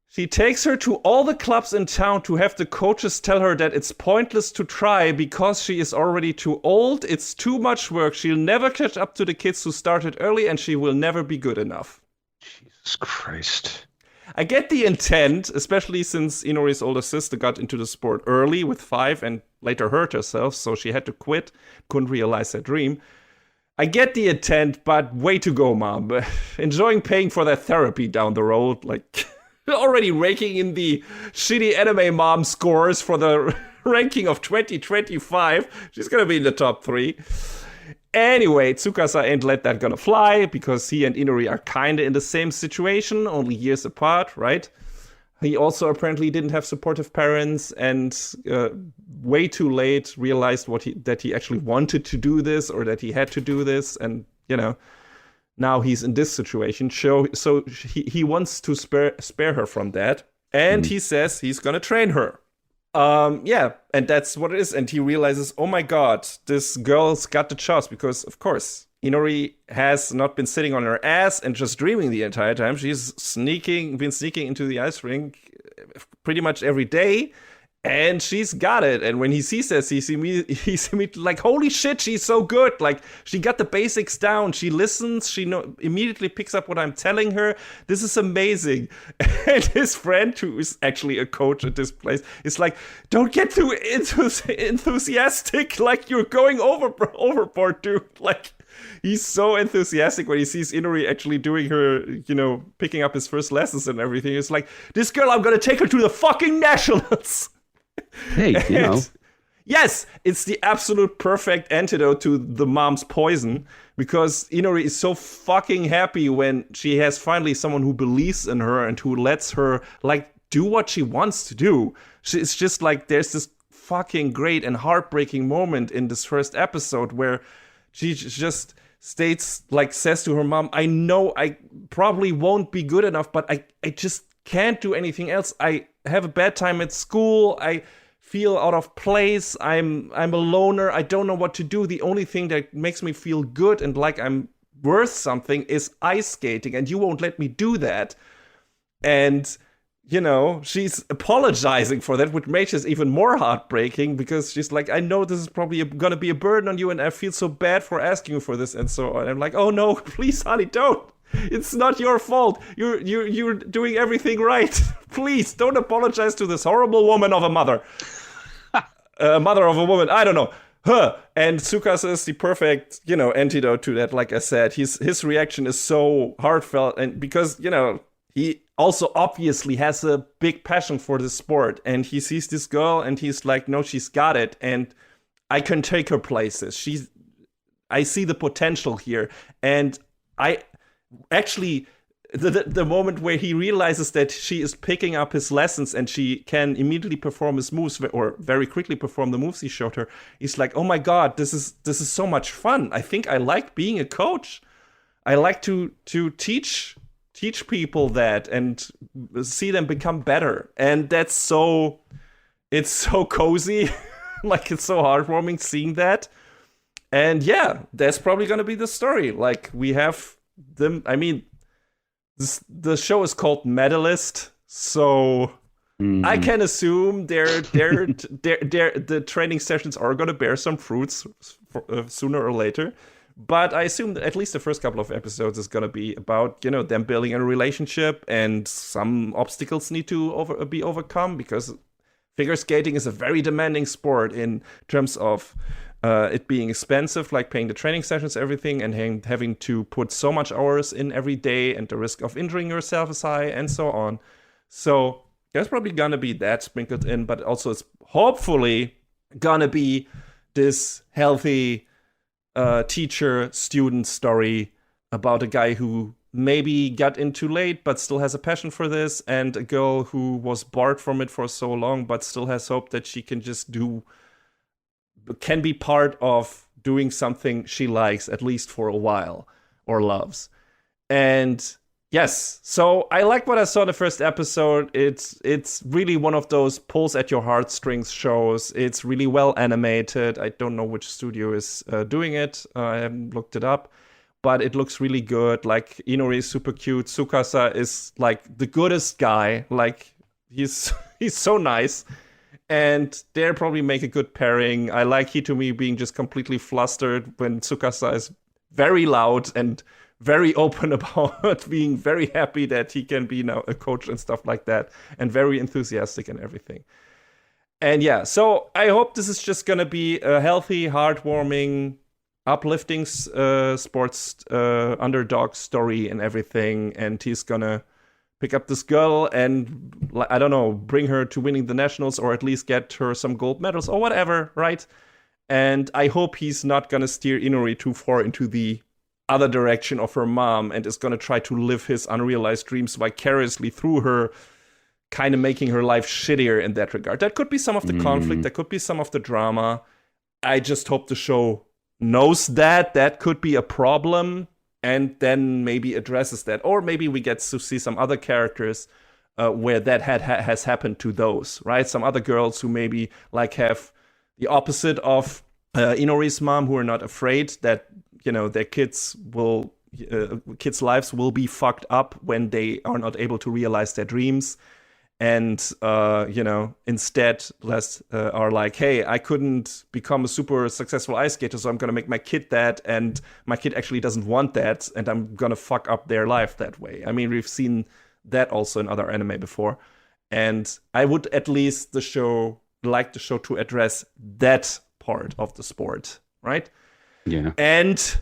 she takes her to all the clubs in town to have the coaches tell her that it's pointless to try because she is already too old, it's too much work, she'll never catch up to the kids who started early, and she will never be good enough. Jesus Christ. I get the intent, especially since Inori's older sister got into the sport early with 5 and later hurt herself, so she had to quit, couldn't realize her dream. I get the intent, but way to go, Mom. Enjoying paying for that therapy down the road, like already raking in the shitty anime mom scores for the ranking of 2025. She's gonna be in the top 3. Anyway, Tsukasa ain't let that gonna fly, because he and Inori are kinda in the same situation, only years apart, right? He also apparently didn't have supportive parents, and way too late realized that he actually wanted to do this, or that he had to do this, and, you know, now he's in this situation. So he wants to spare her from that, and he says he's gonna train her. Yeah, and that's what it is. And he realizes, oh my god, this girl's got the chops, because of course Inori has not been sitting on her ass and just dreaming the entire time. She's been sneaking into the ice rink pretty much every day, and she's got it. And when he sees this, he's immediately like, holy shit, she's so good. Like, she got the basics down. She listens. She immediately picks up what I'm telling her. This is amazing. And his friend, who is actually a coach at this place, is like, don't get too enthusiastic. Like, you're going overboard, dude. Like, he's so enthusiastic when he sees Inori actually doing her, picking up his first lessons and everything. It's like, this girl, I'm gonna take her to the fucking nationals. Hey, Yes, it's the absolute perfect antidote to the mom's poison, because Inori is so fucking happy when she has finally someone who believes in her and who lets her, like, do what she wants to do. It's just like, there's this fucking great and heartbreaking moment in this first episode where she's just says to her mom, I know I probably won't be good enough, but I just can't do anything else. I have a bad time at school. I feel out of place. I'm a loner. I don't know what to do. The only thing that makes me feel good and like I'm worth something is ice skating, and you won't let me do that. And she's apologizing for that, which makes it even more heartbreaking, because she's like, I know this is probably gonna be a burden on you, and I feel so bad for asking you for this, and so on. I'm like, oh no, please, honey, don't. It's not your fault. You're doing everything right. Please don't apologize to this horrible woman of a mother. Mother of a woman, I don't know. And Tsukasa is the perfect, antidote to that. Like I said, his reaction is so heartfelt, and because, he also obviously has a big passion for the sport, and he sees this girl and he's like, no, she's got it, and I can take her places. I see the potential here. And I actually, the moment where he realizes that she is picking up his lessons and she can immediately perform his moves, or very quickly perform the moves he showed her, he's like, oh my God, this is so much fun. I think I like being a coach. I like to teach people that and see them become better. And it's so cozy. Like, it's so heartwarming seeing that. And yeah, that's probably going to be the story. Like, we have them. I mean, the show is called Medalist, so I can assume the training sessions are going to bear some fruits sooner or later. But I assume that at least the first couple of episodes is going to be about, them building a relationship, and some obstacles need to be overcome, because figure skating is a very demanding sport in terms of it being expensive, like paying the training sessions, everything, and having to put so much hours in every day, and the risk of injuring yourself is high, and so on. So there's probably going to be that sprinkled in, but also it's hopefully going to be this healthy teacher-student story about a guy who maybe got in too late but still has a passion for this, and a girl who was barred from it for so long but still has hope that she can be part of doing something she likes, at least for a while, or loves. And yes, so I like what I saw in the first episode. It's really one of those pulls at your heartstrings shows. It's really well animated. I don't know which studio is doing it. I haven't looked it up, but it looks really good. Like, Inori is super cute. Tsukasa is like the goodest guy. Like, he's so nice. And they'll probably make a good pairing. I like Hitomi being just completely flustered when Tsukasa is very loud and very open about being very happy that he can be now a coach and stuff like that, and very enthusiastic and everything. And yeah, so I hope this is just gonna be a healthy, heartwarming, uplifting sports underdog story and everything, and he's gonna pick up this girl and, I don't know, bring her to winning the nationals, or at least get her some gold medals or whatever, right? And I hope he's not gonna steer Inori too far into the other direction of her mom, and is going to try to live his unrealized dreams vicariously through her, kind of making her life shittier in that regard. That could be some of the conflict, that could be some of the drama. I just hope the show knows that could be a problem, and then maybe addresses that. Or maybe we get to see some other characters where that has happened to those, right? Some other girls who maybe like have the opposite of Inori's mom, who are not afraid that their kids' lives will be fucked up when they are not able to realize their dreams, and instead are like, hey, I couldn't become a super successful ice skater, so I'm gonna make my kid that, and my kid actually doesn't want that, and I'm gonna fuck up their life that way. I mean, we've seen that also in other anime before, and I would at least like the show to address that part of the sport, right? Yeah. And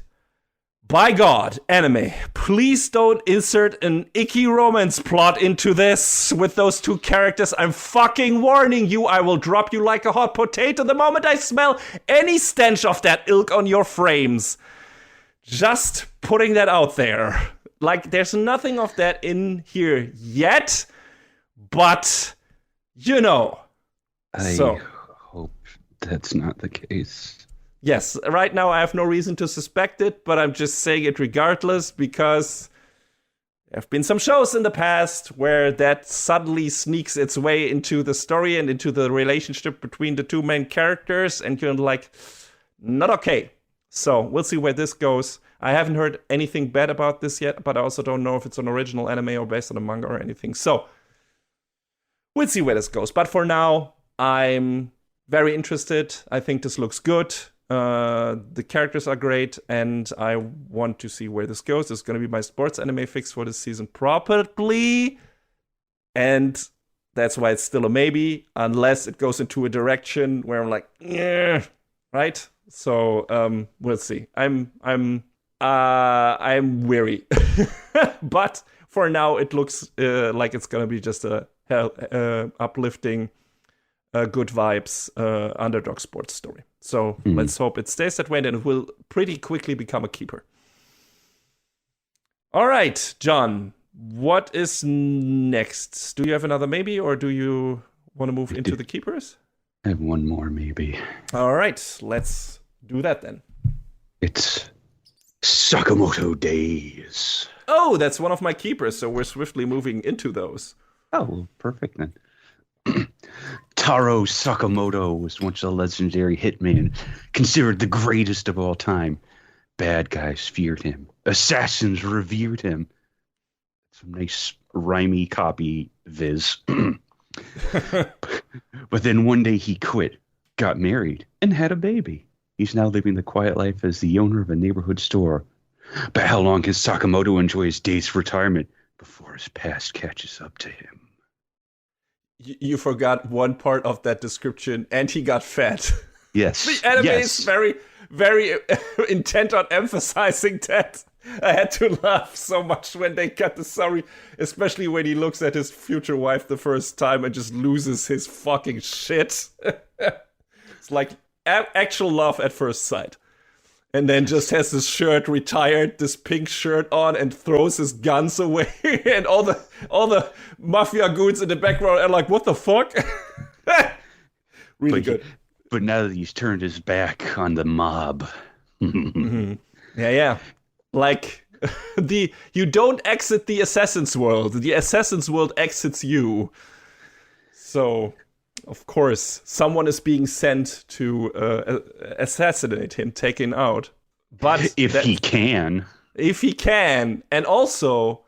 by God, anime, please don't insert an icky romance plot into this with those two characters. I'm fucking warning you. I will drop you like a hot potato the moment I smell any stench of that ilk on your frames. Just putting that out there. Like, there's nothing of that in here yet, but I hope that's not the case. Yes, right now I have no reason to suspect it, but I'm just saying it regardless because there have been some shows in the past where that suddenly sneaks its way into the story and into the relationship between the two main characters, and you're like, not okay. So we'll see where this goes. I haven't heard anything bad about this yet, but I also don't know if it's an original anime or based on a manga or anything. So we'll see where this goes. But for now, I'm very interested. I think this looks good. The characters are great, and I want to see where this goes. This is going to be my sports anime fix for this season, probably. And that's why it's still a maybe, unless it goes into a direction where I'm like, yeah, right? So we'll see. I'm weary, but for now it looks like it's gonna be just a uplifting, good vibes underdog sports story. So let's hope it stays that way, and it will pretty quickly become a keeper. All right, John, what is next? Do you have another maybe, or do you want to move into the keepers? I have one more maybe. All right, let's do that then. It's Sakamoto Days. Oh, that's one of my keepers, so we're swiftly moving into those. Oh, perfect then. Taro Sakamoto was once a legendary hitman, considered the greatest of all time. Bad guys feared him. Assassins revered him. Some nice rhymey copy, Viz. But then one day he quit, got married, and had a baby. He's now living the quiet life as the owner of a neighborhood store. But how long can Sakamoto enjoy his days of retirement before his past catches up to him? You forgot one part of that description, and he got fat. Yes. The anime is very, very intent on emphasizing that. I had to laugh so much when they cut the story, especially when he looks at his future wife the first time and just loses his fucking shit. It's like actual love at first sight. And then just has his shirt retired, this pink shirt on, and throws his guns away. And all the mafia goons in the background are like, what the fuck? Really good. But now that he's turned his back on the mob. Mm-hmm. Yeah. Like, you don't exit the Assassin's World. The Assassin's World exits you. So, of course, someone is being sent to assassinate him, take him out. But if he can. If he can. And also,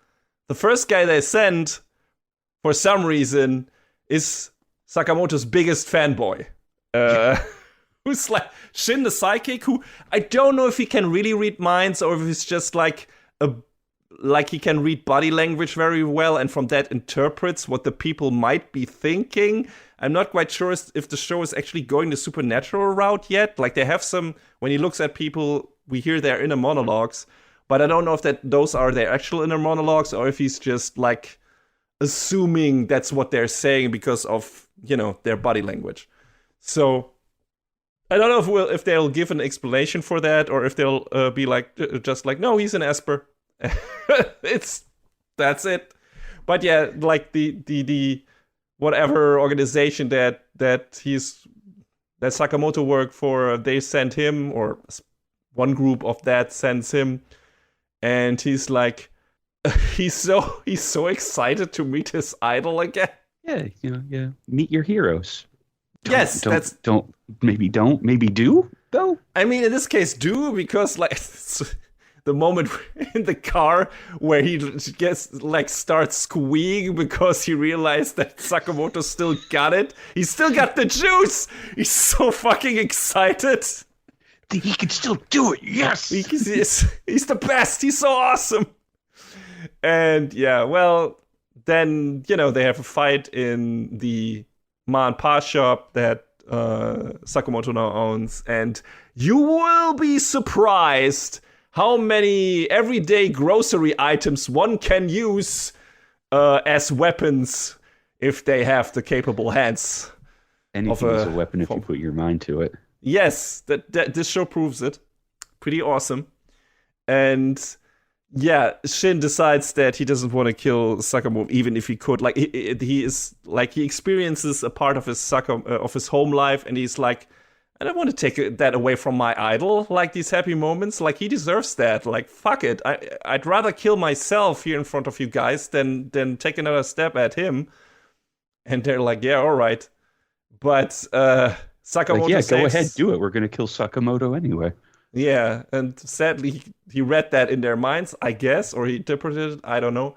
the first guy they send, for some reason, is Sakamoto's biggest fanboy. Who's like Shin the Psychic, who I don't know if he can really read minds or if he's just like he can read body language very well and from that interprets what the people might be thinking. I'm not quite sure if the show is actually going the supernatural route yet. Like they have some, when he looks at people, we hear their inner monologues, but I don't know if those are their actual inner monologues or if he's just like assuming that's what they're saying because of, their body language. So I don't know if they'll give an explanation for that or if they'll be like, just like, no, he's an Esper. That's it. But yeah, like the whatever organization that Sakamoto worked for, they sent him, or one group of that sends him, and he's like, he's so excited to meet his idol again. Yeah, meet your heroes. Maybe do though. I mean, in this case, do, because like the moment in the car where he starts squeeing because he realized that Sakamoto still got it. He still got the juice. He's so fucking excited. He can still do it. Yes, he's the best. He's so awesome. And yeah, well, then they have a fight in the Ma and Pa shop that Sakamoto now owns, and you will be surprised how many everyday grocery items one can use as weapons if they have the capable hands. Anything is a weapon if you put your mind to it. Yes, that this show proves it. Pretty awesome. And yeah, Shin decides that he doesn't want to kill Sakamoto, even if he could. Like he experiences a part of his home life, and he's like, I don't want to take that away from my idol, like these happy moments. Like, he deserves that. Like, fuck it. I'd rather kill myself here in front of you guys than take another step at him. And they're like, yeah, all right. But Sakamoto go ahead, do it. We're going to kill Sakamoto anyway. Yeah, and sadly, he read that in their minds, I guess, or he interpreted it, I don't know.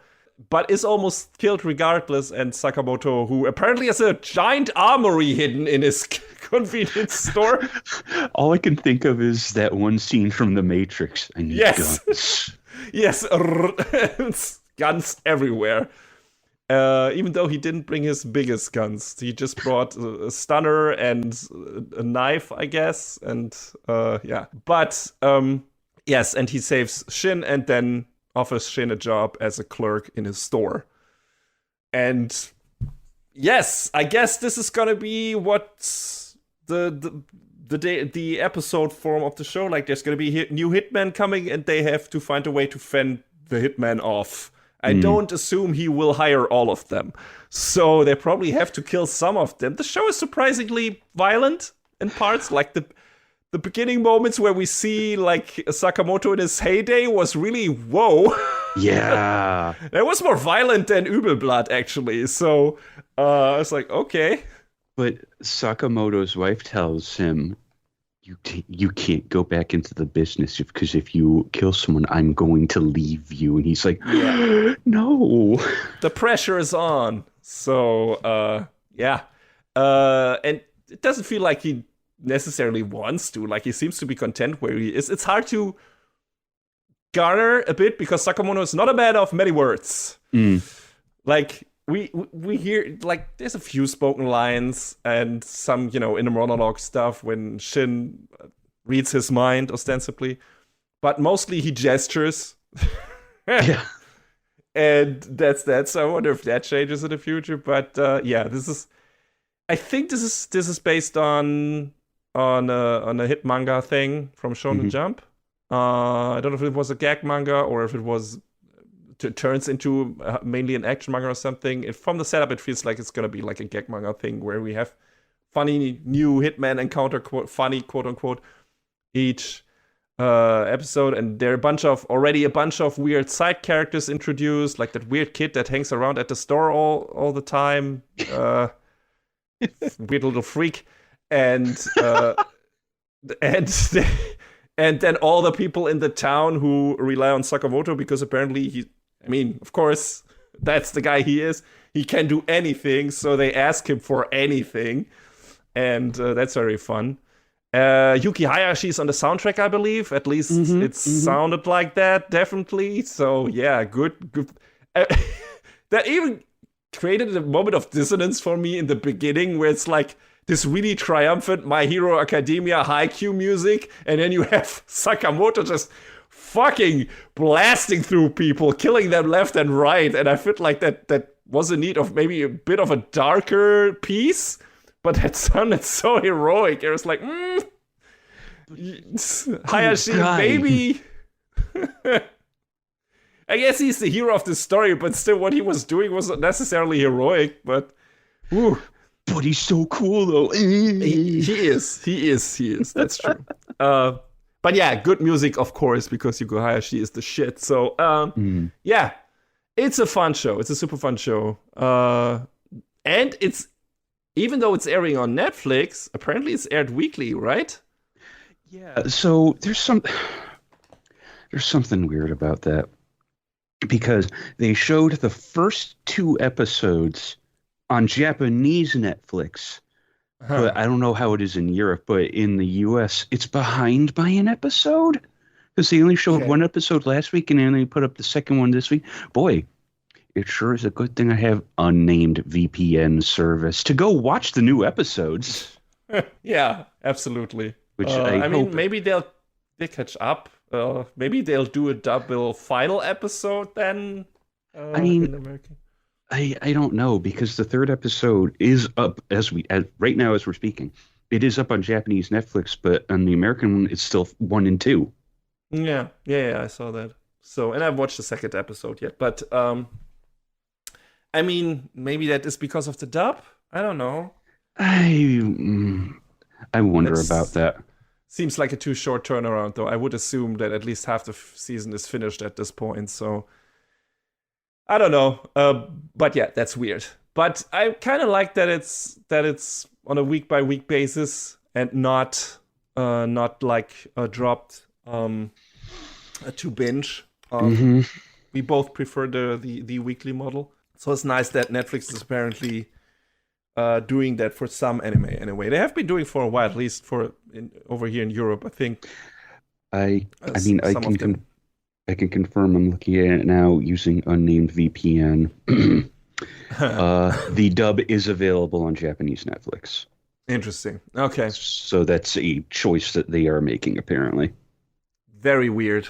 But is almost killed regardless, and Sakamoto, who apparently has a giant armory hidden in his convenience store. All I can think of is that one scene from The Matrix. I need guns. Yes, guns everywhere. Even though he didn't bring his biggest guns. He just brought a stunner and a knife, I guess. And yeah. But yes, and he saves Shin and then offers Shin a job as a clerk in his store. And yes, I guess this is gonna be what the episode form of the show. Like, there's gonna be new hitmen coming, and they have to find a way to fend the hitman off. I don't assume he will hire all of them. So they probably have to kill some of them. The show is surprisingly violent in parts. Like, the beginning moments where we see, like, Sakamoto in his heyday was really, whoa. Yeah. It was more violent than Übel Blatt, actually. So I was like, okay. But Sakamoto's wife tells him, you can't go back into the business because if you kill someone, I'm going to leave you. And he's like, no. The pressure is on. So, yeah. And it doesn't feel like he necessarily wants to. Like, he seems to be content where he is. It's hard to garner a bit because Sakamoto is not a man of many words. Like, we hear, like, there's a few spoken lines and some, inner monologue stuff when Shin reads his mind, ostensibly. But mostly he gestures. Yeah. And that's that. So I wonder if that changes in the future. But yeah, I think this is based on a hit manga thing from Shonen Jump. I don't know if it was a gag manga or if it was turns into mainly an action manga or something. From the setup, it feels like it's gonna be like a gag manga thing where we have funny new hitman encounter, funny quote unquote, each episode, and there are already a bunch of weird side characters introduced, like that weird kid that hangs around at the store all the time, weird little freak, and and then all the people in the town who rely on Sakamoto because apparently of course, that's the guy he is. He can do anything, so they ask him for anything. And that's very fun. Yuki Hayashi's on the soundtrack, I believe. At least it sounded like that, definitely. So, yeah, good. That even created a moment of dissonance for me in the beginning where it's like this really triumphant My Hero Academia Haikyuu music, and then you have Sakamoto just fucking blasting through people, killing them left and right, and I feel like that was in need of maybe a bit of a darker piece, but that sounded so heroic. It was like, Hayashi, maybe. I guess he's the hero of the story, but still what he was doing wasn't necessarily heroic, but whew. But he's so cool, though. He is. That's true. But yeah, good music, of course, because Yuko Hayashi is the shit. So, yeah, it's a fun show. It's a super fun show. And it's, even though it's airing on Netflix, apparently it's aired weekly, right? Yeah, so there's something weird about that. Because they showed the first 2 episodes on Japanese Netflix. But I don't know how it is in Europe, but in the US, it's behind by an episode. Because they only showed one episode last week and then they put up the second one this week. Boy, it sure is a good thing I have unnamed VPN service to go watch the new episodes. Yeah, absolutely. Which I mean, maybe they'll catch up. Maybe they'll do a double final episode then. In America. I don't know, because the 3rd episode is up right now as we're speaking. It is up on Japanese Netflix, but on the American one, it's still 1 and 2. Yeah, I saw that. So, and I've watched the 2nd episode yet, but I mean, maybe that is because of the dub. I don't know. I wonder about that. Seems like a too short turnaround, though. I would assume that at least half the season is finished at this point. So I don't know. But yeah, that's weird. But I kind of like that it's on a week by week basis and not like dropped to binge. We both prefer the weekly model, so it's nice that Netflix is apparently doing that for some anime anyway. They have been doing for a while, at least over here in Europe, I think. I can confirm I'm looking at it now using unnamed VPN. The dub is available on Japanese Netflix. Interesting. Okay. So that's a choice that they are making, apparently. Very weird.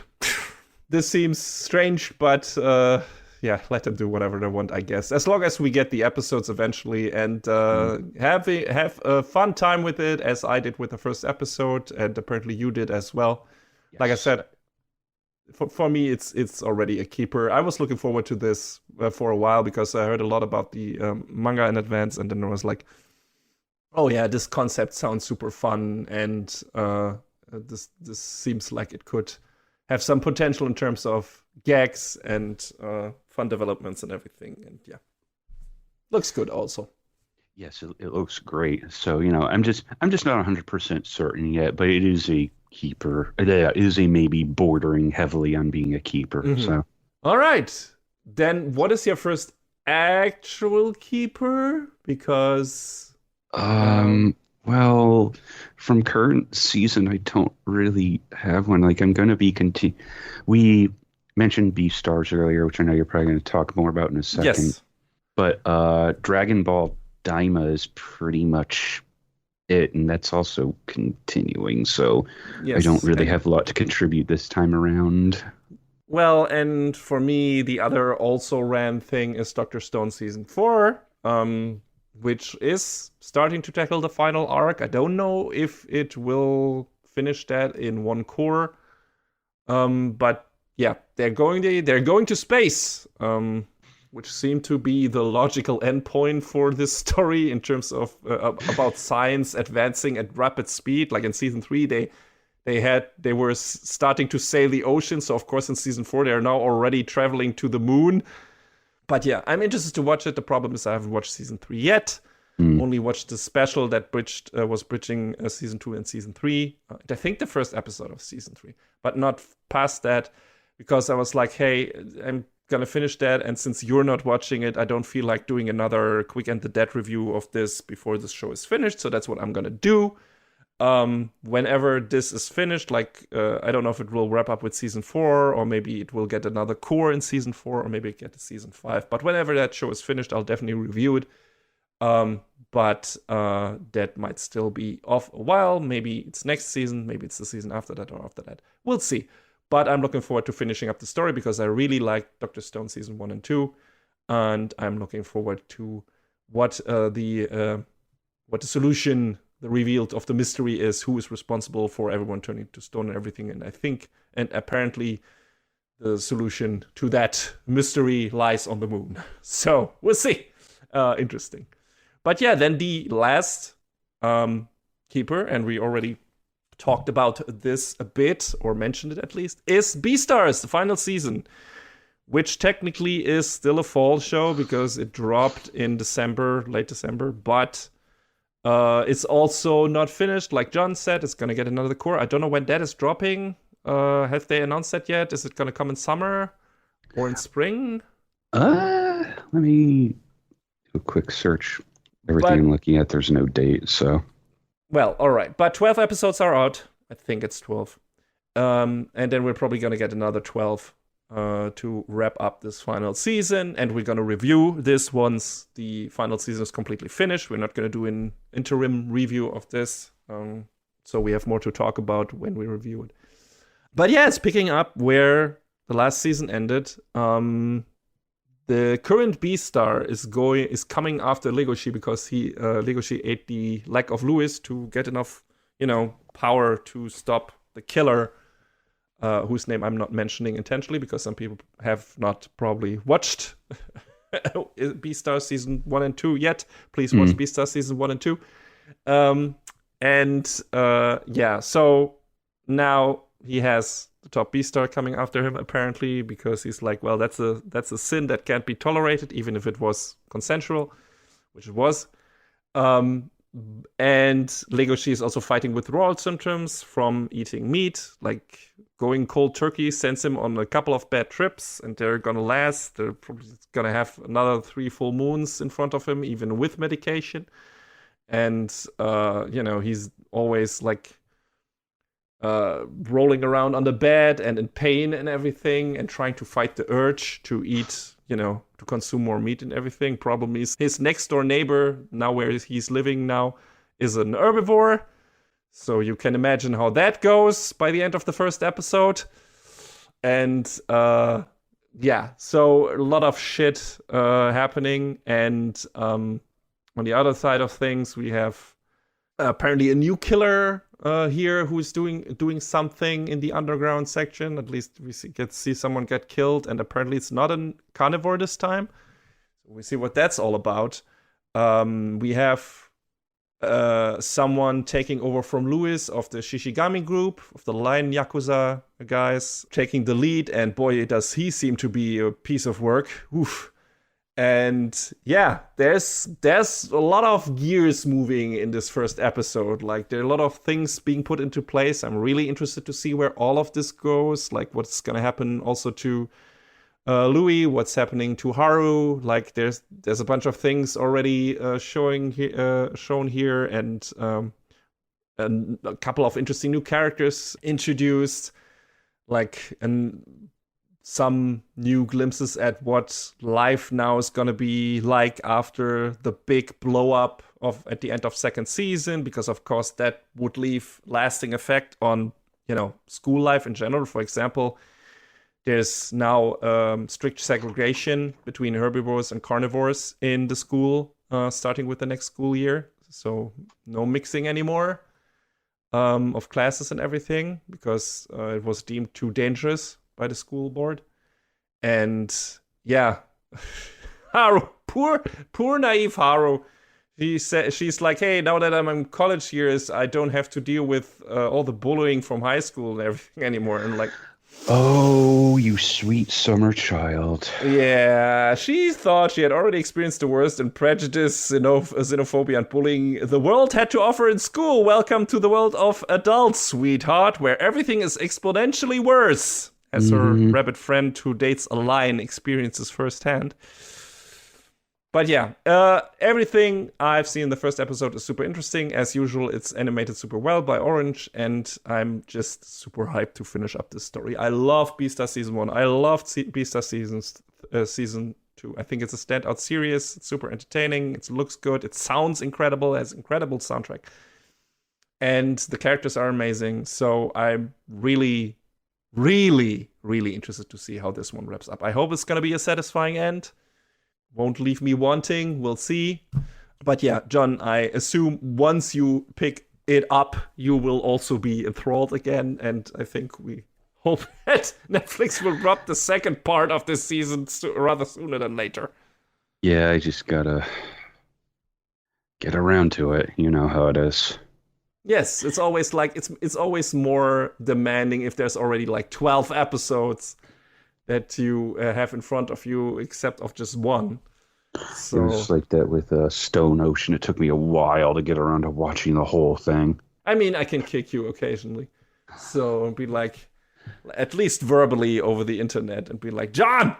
This seems strange, but yeah, let them do whatever they want, I guess. As long as we get the episodes eventually and have a fun time with it, as I did with the first episode, and apparently you did as well. Yes. Like I said, for me, it's already a keeper. I was looking forward to this for a while because I heard a lot about the manga in advance, and then I was like, oh yeah, this concept sounds super fun, and this seems like it could have some potential in terms of gags and fun developments and everything. And yeah, looks good also. Yes, it looks great. So, I'm just not 100% certain yet, but it is a keeper. It is a maybe bordering heavily on being a keeper. Mm-hmm. So, all right. Then what is your first actual keeper? Because well, from current season, I don't really have one. Like, I'm going to be we mentioned BEASTARS earlier, which I know you're probably going to talk more about in a second. Yes. But Dragon Ball Daima is pretty much it, and that's also continuing. So yes, I don't really have a lot to contribute this time around. Well, and for me, the other also ran thing is Dr. Stone Season 4, which is starting to tackle the final arc. I don't know if it will finish that in one core, but yeah, they're going to space, which seemed to be the logical endpoint for this story in terms of about science advancing at rapid speed. Like in season 3, they were starting to sail the ocean. So of course in season 4 they are now already traveling to the moon. But yeah, I'm interested to watch it. The problem is I haven't watched season 3 yet. Only watched the special that was bridging season 2 and season 3. I think the first episode of season 3, but not past that, because I was like, hey, I'm gonna finish that, and since you're not watching it, I don't feel like doing another Quick and the Dead review of this before this show is finished. So that's what I'm gonna do. Whenever this is finished, like I don't know if it will wrap up with season 4, or maybe it will get another core in season 4, or maybe it get to season 5. But whenever that show is finished, I'll definitely review it. But that might still be off a while. Maybe it's next season, maybe it's the season after that or after that. We'll see. But I'm looking forward to finishing up the story because I really like Dr. Stone season 1 and 2, and I'm looking forward to what the solution, the reveal of the mystery is, who is responsible for everyone turning to stone and everything. And apparently the solution to that mystery lies on the moon. So we'll see. Interesting. But yeah, then the last keeper, and we already talked about this a bit, or mentioned it at least, is BEASTARS, the final season, which technically is still a fall show because it dropped in late December, but it's also not finished. Like John said, it's going to get another core. I don't know when that is dropping. Have they announced that yet? Is it going to come in summer or in spring? Let me do a quick search. Everything I'm looking at, there's no date, so... Well, all right. But 12 episodes are out. I think it's 12. And then we're probably going to get another 12 to wrap up this final season. And we're going to review this once the final season is completely finished. We're not going to do an interim review of this. So we have more to talk about when we review it. But yeah, it's picking up where the last season ended. The current Beastar is coming after Legoshi because Legoshi ate the leg of Lewis to get enough, power to stop the killer, whose name I'm not mentioning intentionally because some people have not probably watched Beastar season 1 and 2 yet. Please watch Beastar season 1 and 2. And so now he has the top B star coming after him, apparently, because he's like, well, that's a sin that can't be tolerated, even if it was consensual, which it was. And Legoshi is also fighting withdrawal symptoms from eating meat, like going cold turkey sends him on a couple of bad trips, and they're gonna last. They're probably gonna have another 3 full moons in front of him, even with medication. And he's always like rolling around on the bed and in pain and everything, and trying to fight the urge to eat, to consume more meat and everything. Problem is, his next door neighbor, now where he's living now, is an herbivore. So you can imagine how that goes by the end of the first episode. And so a lot of shit happening. And on the other side of things, we have apparently a new killer here who's doing something in the underground section. At least we see someone get killed, and apparently it's not a carnivore this time. So we see what that's all about. We have someone taking over from Louis of the Shishigami group, of the Lion Yakuza guys, taking the lead, and boy, does he seem to be a piece of work. Oof. And yeah, there's a lot of gears moving in this first episode. Like, there are a lot of things being put into place. I'm really interested to see where all of this goes. Like, what's gonna happen also to Louis, what's happening to Haru. Like, there's a bunch of things already shown here, and a couple of interesting new characters introduced. Like, some new glimpses at what life now is going to be like after the big blow up at the end of second season, because of course that would leave lasting effect on, school life in general. For example, there's now strict segregation between herbivores and carnivores in the school, starting with the next school year. So no mixing anymore of classes and everything, because it was deemed too dangerous by the school board. And yeah, Haru, poor naive Haru. She's like, hey, now that I'm in college years, I don't have to deal with all the bullying from high school and everything anymore. And like, oh, you sweet summer child. Yeah, she thought she had already experienced the worst in prejudice, xenophobia, and bullying the world had to offer in school. Welcome to the world of adults, sweetheart, where everything is exponentially worse, as her rabbit friend who dates a lion experiences firsthand. But yeah, everything I've seen in the first episode is super interesting. As usual, it's animated super well by Orange, and I'm just super hyped to finish up this story. I love BEASTARS Season 1. I loved BEASTARS Season 2. I think it's a standout series. It's super entertaining. It looks good. It sounds incredible. It has incredible soundtrack. And the characters are amazing. So I'm really, really, really interested to see how this one wraps up. I hope it's going to be a satisfying end. Won't leave me wanting. We'll see. But yeah, John, I assume once you pick it up, you will also be enthralled again. And I think we hope that Netflix will drop the second part of this season rather sooner than later. Yeah, I just gotta get around to it. You know how it is. Yes, it's always like it's always more demanding if there's already like 12 episodes that you have in front of you, except of just one. So it was like that with Stone Ocean. It took me a while to get around to watching the whole thing. I mean, I can kick you occasionally. So be like, at least verbally over the internet, and be like, John,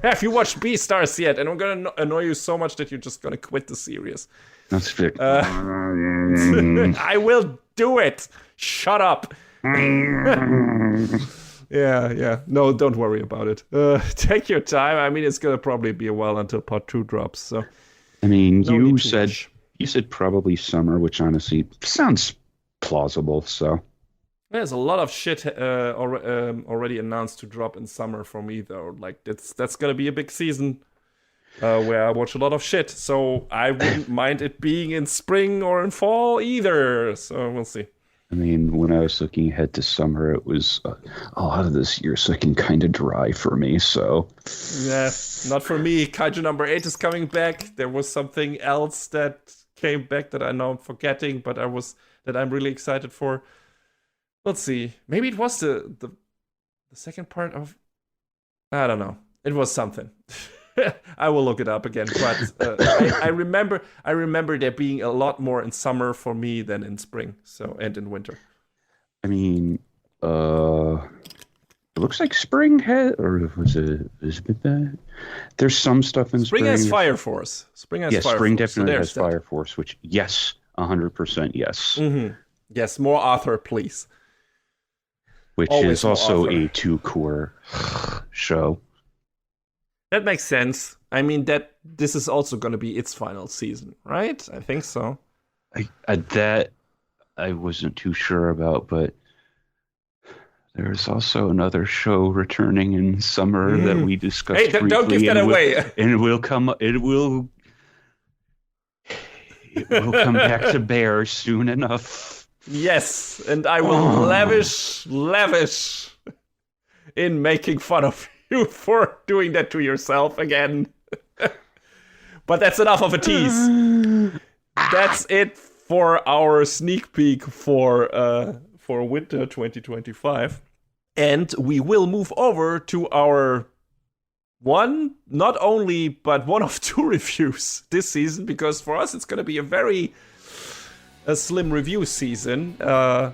have you watched BEASTARS yet? And I'm going to annoy you so much that you're just going to quit the series. That's fair. I will do it. Shut up. Yeah. No, don't worry about it. Take your time. I mean, it's gonna probably be a while until part 2 drops. So, I mean, you said probably summer, which honestly sounds plausible. So, there's a lot of shit already announced to drop in summer for me, though. Like that's gonna be a big season where I watch a lot of shit. So I wouldn't mind it being in spring or in fall either. So we'll see. I mean, when I was looking ahead to summer, it was a lot of this year's looking kind of dry for me, so... Yeah, not for me. Kaiju number 8 is coming back. There was something else that came back that I know I'm forgetting, but I was that I'm really excited for. Let's see. Maybe it was the second part of... I don't know. It was something. I will look it up again. But I remember there being a lot more in summer for me than in spring, and in winter. I mean, it looks like spring had, or was it that? There's some stuff in spring. Spring has Fire Force. Spring definitely has Fire Force, which, yes, 100% yes. Mm-hmm. Yes, more Arthur, please. Which Always is also Arthur. a 2-core show. That makes sense. I mean, this is also going to be its final season, right? I think so. That I wasn't too sure about, but there's also another show returning in summer that we discussed briefly. Don't give that away. And it will come back to bear soon enough. Yes, and I will lavish in making fun of you for doing that to yourself again. But that's enough of a tease. That's it for our sneak peek for winter 2025. And we will move over to our not only, but one of 2 reviews this season, because for us it's going to be a slim review season. But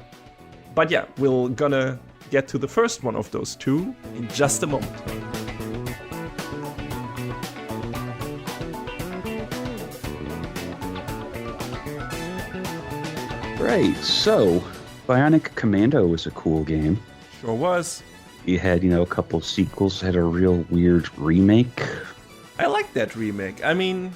yeah, we're gonna get to the first one of those 2 in just a moment. Right, so Bionic Commando was a cool game. Sure was. It had, a couple sequels, had a real weird remake. I like that remake. I mean,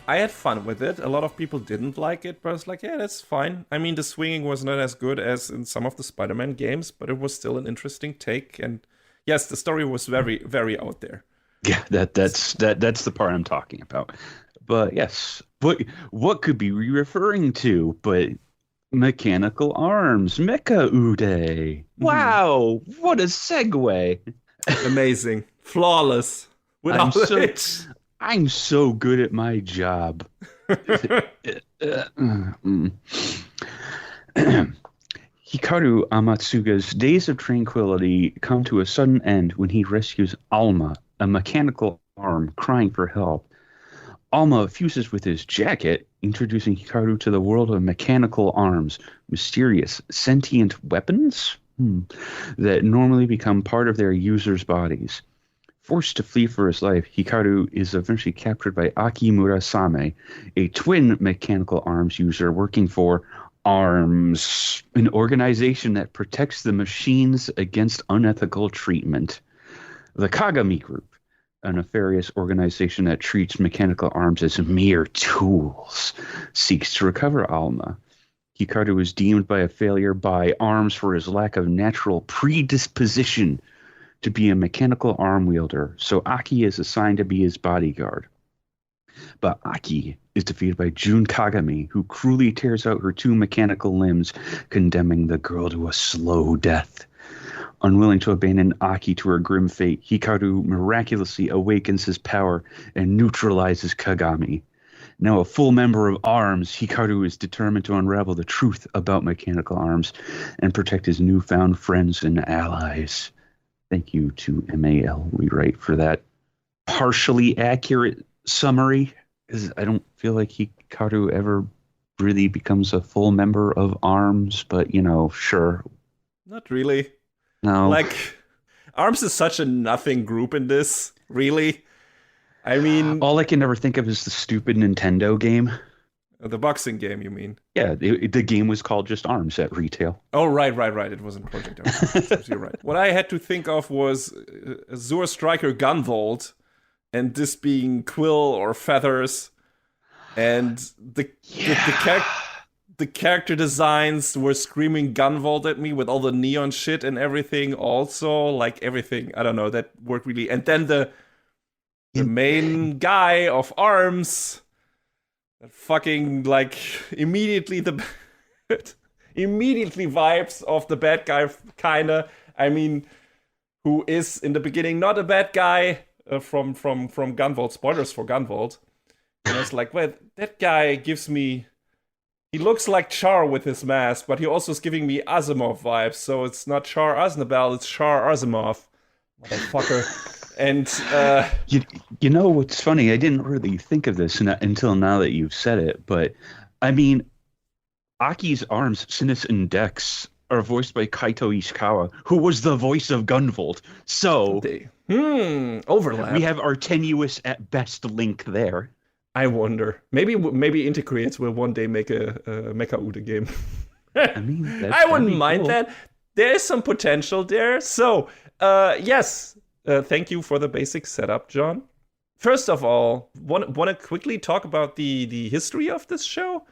I had fun with it. A lot of people didn't like it, but I was like, yeah, that's fine. I mean, the swinging was not as good as in some of the Spider-Man games, but it was still an interesting take. And yes, the story was very, very out there. Yeah, that's the part I'm talking about. But yes, what could be we referring to? But mechanical arms, Mecha-Ude. Wow, what a segue! Amazing, flawless. I'm so good at my job. Hikaru Amatsuga's days of tranquility come to a sudden end when he rescues Alma, a mechanical arm crying for help. Alma fuses with his jacket, introducing Hikaru to the world of mechanical arms, mysterious, sentient weapons that normally become part of their users' bodies. Forced to flee for his life, Hikaru is eventually captured by Aki Murasame, a twin mechanical arms user working for ARMS, an organization that protects the machines against unethical treatment. The Kagami Group, a nefarious organization that treats mechanical arms as mere tools, seeks to recover Alma. Hikaru is deemed by a failure by ARMS for his lack of natural predisposition to be a mechanical arm wielder, so Aki is assigned to be his bodyguard. But Aki is defeated by Jun Kagami, who cruelly tears out her 2 mechanical limbs, condemning the girl to a slow death. Unwilling to abandon Aki to her grim fate, Hikaru miraculously awakens his power and neutralizes Kagami. Now a full member of ARMS, Hikaru is determined to unravel the truth about mechanical arms and protect his newfound friends and allies. Thank you to MAL Rewrite for that partially accurate summary, because I don't feel like Hikaru ever really becomes a full member of ARMS, but, sure. Not really. No. Like, ARMS is such a nothing group in this, really. I mean... All I can ever think of is the stupid Nintendo game. The boxing game, you mean? Yeah, the game was called just ARMS at retail. Oh, right. It wasn't Project ARMS. You're right. What I had to think of was Azure Striker Gunvolt, and this being Quill or Feathers, and the character designs were screaming Gunvolt at me with all the neon shit and everything. Also, like everything, I don't know, that worked really. And then the main guy of ARMS. Fucking, like, immediately vibes of the bad guy, kinda. I mean, who is in the beginning not a bad guy from Gunvolt. Spoilers for Gunvolt. And I was like, well, that guy gives me He looks like Char with his mask, but he also is giving me Asimov vibes. So it's not Char Aznable, it's Char Asimov, motherfucker. And you know what's funny? I didn't really think of this until now that you've said it, but I mean, Aki's arms, Sinus and Dex are voiced by Kaito Ishikawa, who was the voice of Gunvolt. So overlap. We have our tenuous at best link there. I wonder. Maybe Integrates will one day make a Mecha-Ude game. I mean, I wouldn't mind that. There is some potential there. So, yes. Thank you for the basic setup, John. First of all, want to quickly talk about the history of this show,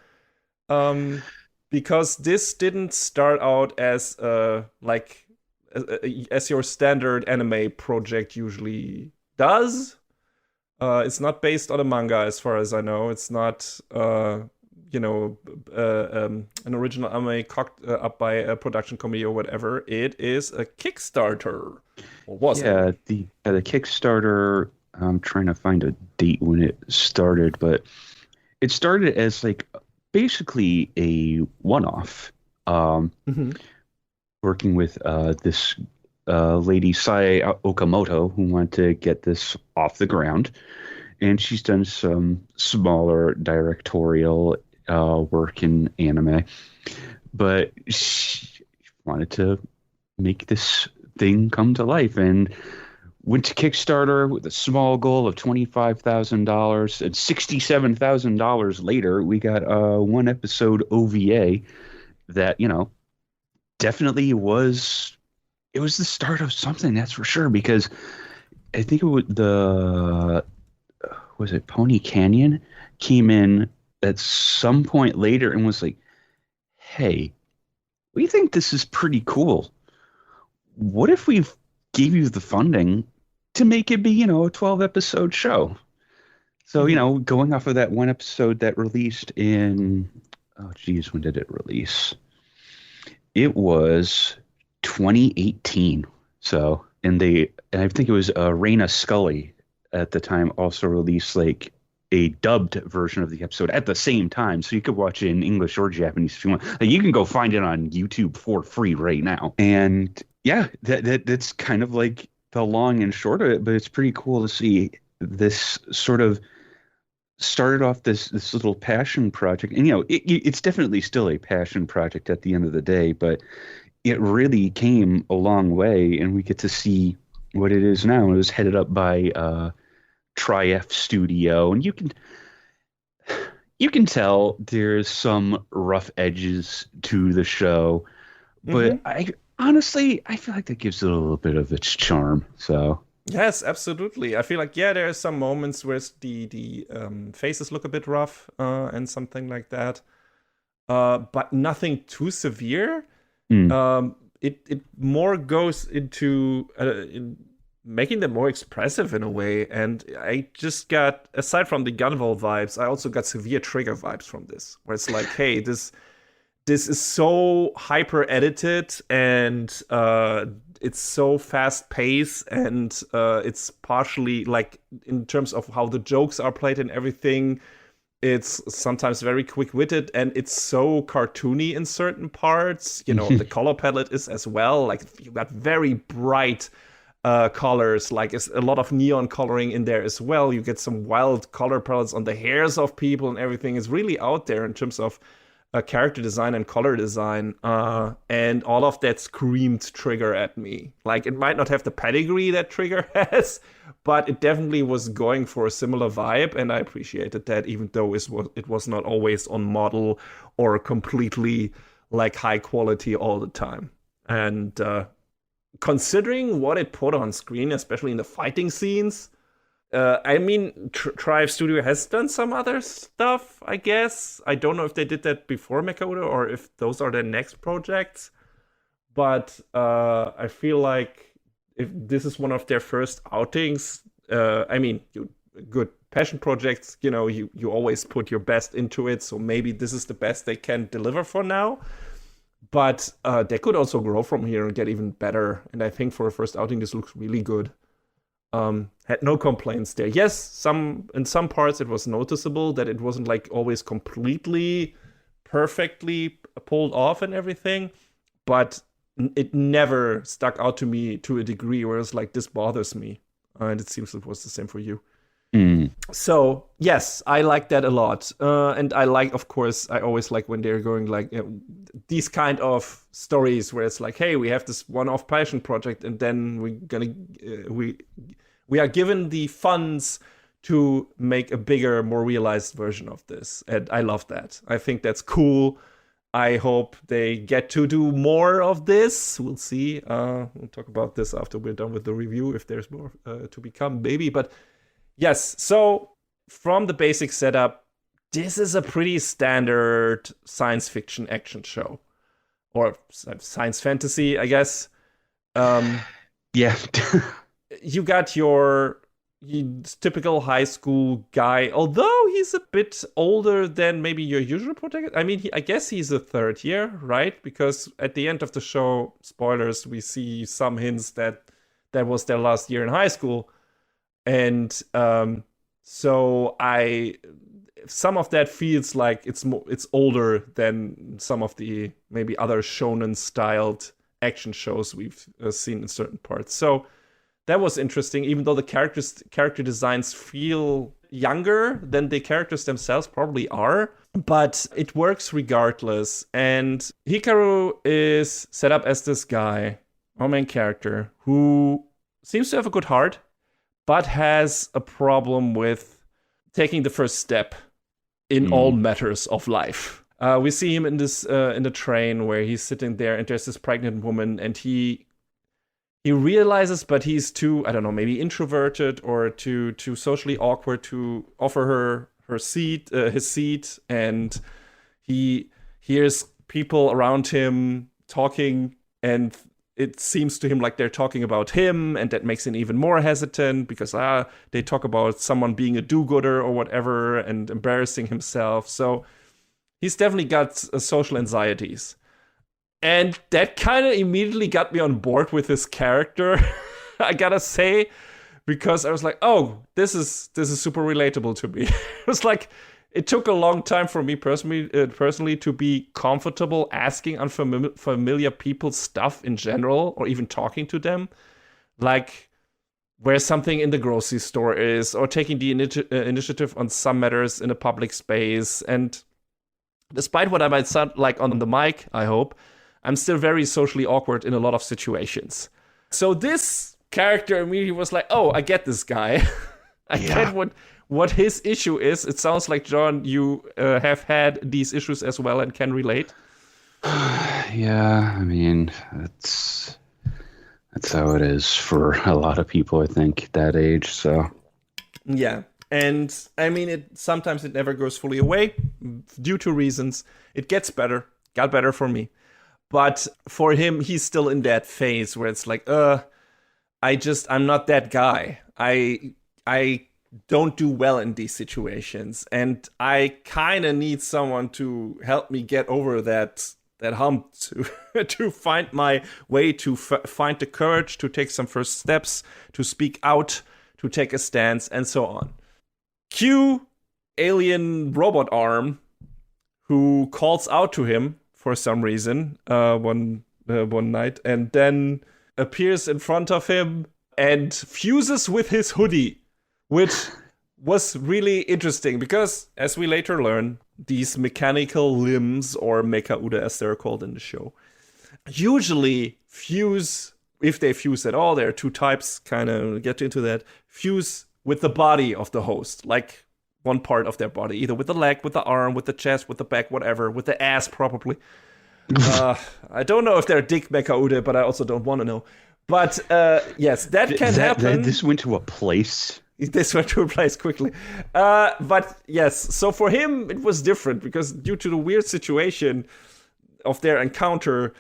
because this didn't start out as as your standard anime project usually does. It's not based on a manga, as far as I know. It's not, an original anime cocked up by a production company or whatever. It is a Kickstarter. Or was it? The Kickstarter. I'm trying to find a date when it started, but it started as basically a one-off. Working with this lady, Sae Okamoto, who wanted to get this off the ground. And she's done some smaller directorial work in anime. But she wanted to make this thing come to life and went to Kickstarter with a small goal of $25,000. And $67,000 later, we got a one-episode OVA that, definitely was the start of something, that's for sure, because I think was it Pony Canyon came in at some point later and was like, hey, we think this is pretty cool. What if we gave you the funding to make it be, a 12-episode show? So, going off of that one episode that released in, when did it release? It was 2018. So, and I think it was Raina Scully at the time also released a dubbed version of the episode at the same time. So you could watch it in English or Japanese if you want. You can go find it on YouTube for free right now. And yeah, that's kind of the long and short of it, but it's pretty cool to see this sort of started off this little passion project. And, it's definitely still a passion project at the end of the day, but it really came a long way, and we get to see what it is now. It was headed up by Tri-F Studio, and you can tell there's some rough edges to the show, but I honestly feel like that gives it a little bit of its charm. So yes, absolutely. I feel like there are some moments where the faces look a bit rough and something like that, but nothing too severe. It more goes into in making them more expressive in a way, and I just got, aside from the Gunvolt vibes, I also got severe Trigger vibes from this, where it's like, hey, this is so hyper edited, and it's so fast paced, and it's partially in terms of how the jokes are played and everything, it's sometimes very quick-witted, and it's so cartoony in certain parts. The color palette is as well. You got very bright colors, it's a lot of neon coloring in there as well. You get some wild color palettes on the hairs of people, and everything is really out there in terms of character design and color design, and all of that screamed Trigger at me. It might not have the pedigree that Trigger has, but it definitely was going for a similar vibe, and I appreciated that, even though it was not always on model or completely high quality all the time. And considering what it put on screen, especially in the fighting scenes, I mean, Tri-F Studio has done some other stuff, I guess. I don't know if they did that before Mecha-Ude or if those are their next projects. But I feel like if this is one of their first outings, good passion projects, you always put your best into it. So maybe this is the best they can deliver for now. But they could also grow from here and get even better. And I think for a first outing, this looks really good. Had no complaints there. Yes, in some parts it was noticeable that it wasn't always completely perfectly pulled off and everything, but it never stuck out to me to a degree where it's like, this bothers me. And it seems it was the same for you. So, yes, I like that a lot. And I like, of course, I always like when they're going like, these kind of stories where it's like, hey, we have this one-off passion project, and then we are given the funds to make a bigger, more realized version of this. And I love that. I think that's cool. I hope they get to do more of this. We'll see. We'll talk about this after we're done with the review, if there's more to become, maybe. But yes, so from the basic setup, this is a pretty standard science fiction action show. Or science fantasy, I guess. Yeah. You got your typical high school guy, although he's a bit older than maybe your usual protagonist. I mean, I guess he's a third year, right? Because at the end of the show, spoilers, we see some hints that was their last year in high school. And so some of that feels like it's older than some of the maybe other shonen-styled action shows we've seen in certain parts. So that was interesting, even though the character designs feel younger than the characters themselves probably are. But it works regardless. And Hikaru is set up as this guy, our main character, who seems to have a good heart, but has a problem with taking the first step in all matters of life. We see him in the train where he's sitting there, and there's this pregnant woman, and he realizes, but he's too, I don't know, maybe introverted or too socially awkward to offer her his seat, and he hears people around him talking, and it seems to him like they're talking about him, and that makes him even more hesitant because they talk about someone being a do-gooder or whatever and embarrassing himself. So he's definitely got social anxieties. And that kind of immediately got me on board with his character, I gotta say, because I was like, oh, this is super relatable to me. It was like, it took a long time for me personally to be comfortable asking unfamiliar people stuff in general, or even talking to them, like where something in the grocery store is, or taking the initiative on some matters in a public space. And despite what I might sound like on the mic, I hope, I'm still very socially awkward in a lot of situations. So this character immediately was like, oh, I get this guy. I get what his issue is. It sounds like, John, you have had these issues as well and can relate. Yeah, I mean, that's how it is for a lot of people, I think, that age. So yeah. And I mean, sometimes it never goes fully away due to reasons. It got better for me. But for him, he's still in that phase where it's like, I'm not that guy. I don't do well in these situations. And I kind of need someone to help me get over that hump, to find my way, to find the courage to take some first steps, to speak out, to take a stance, and so on. Cue alien robot arm, who calls out to him for some reason one night, and then appears in front of him and fuses with his hoodie, which was really interesting because, as we later learn, these mechanical limbs, or Mecha-Ude as they're called in the show, usually fuse, if they fuse at all, there are two types, kind of get into that, fuse with the body of the host, like one part of their body, either with the leg, with the arm, with the chest, with the back, whatever, with the ass probably. I don't know if they're dick Mecha-Ude, but I also don't want to know. But yes, that can happen. This went to a place. This went to a place quickly. But yes, so for him, it was different because due to the weird situation of their encounter,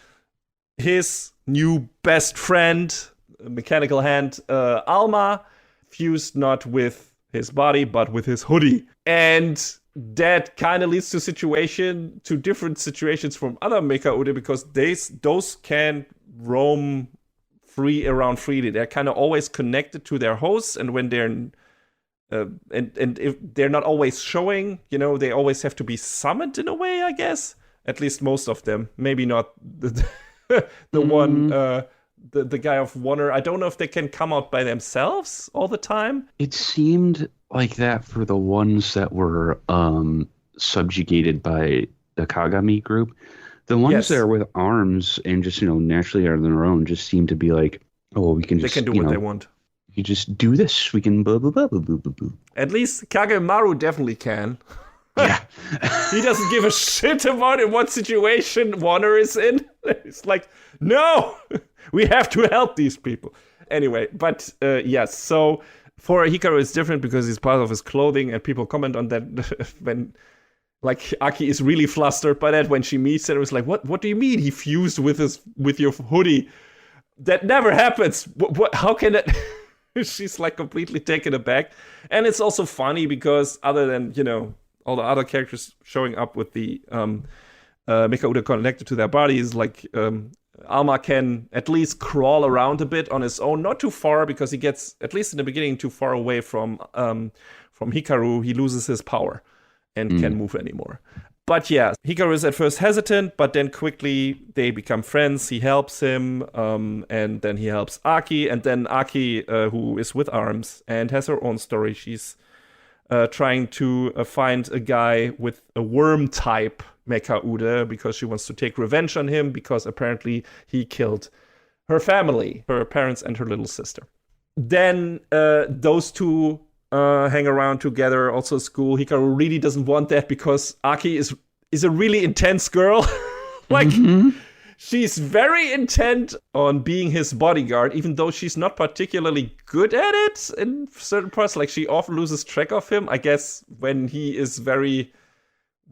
his new best friend, mechanical hand, Alma, fused not with his body, but with his hoodie. And that kind of leads to different situations from other Mecha-Ude, because those can roam around freely. They're kind of always connected to their hosts, and when they're and if they're not always showing, they always have to be summoned in a way, I guess. At least most of them. Maybe not the one, the guy of Wonder. I don't know if they can come out by themselves all the time. It seemed like that for the ones that were subjugated by the Kagami group. The ones that are with arms and just, naturally are on their own just seem to be like, oh, we can just, they can do what they want. You just do this. We can blah, blah, blah, blah, blah, blah, blah. At least Kagemaru definitely can. Yeah. He doesn't give a shit about in what situation Warner is in. It's like, no, we have to help these people. Anyway, but yes, so for Hikaru it's different because he's part of his clothing, and people comment on that when, like, Aki is really flustered by that when she meets him. It was like, what do you mean he fused with your hoodie? That never happens. What how can that... She's like completely taken aback. And it's also funny because other than, all the other characters showing up with the Mecha-Ude connected to their bodies, like Alma can at least crawl around a bit on his own, not too far because he gets, at least in the beginning, too far away from Hikaru. He loses his power and can't move anymore. But yeah, Hikaru is at first hesitant, but then quickly they become friends. He helps him, and then he helps Aki. And then Aki, who is with arms and has her own story, she's trying to find a guy with a worm type Mecha-Ude because she wants to take revenge on him because apparently he killed her family, her parents and her little sister. Then those two hang around together, also school. Hikaru really doesn't want that because Aki is a really intense girl. Like, she's very intent on being his bodyguard, even though she's not particularly good at it in certain parts. Like, she often loses track of him, I guess, when he is very...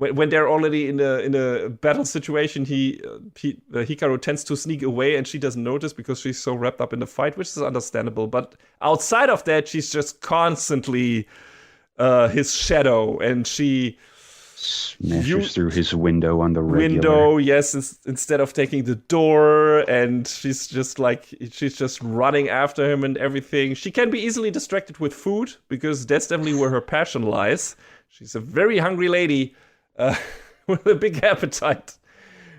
When they're already in a battle situation, Hikaru tends to sneak away and she doesn't notice because she's so wrapped up in the fight, which is understandable. But outside of that, she's just constantly his shadow, and she smashes through his window on the regular. Yes, instead of taking the door, and she's just running after him and everything. She can be easily distracted with food because that's definitely where her passion lies. She's a very hungry lady. With a big appetite.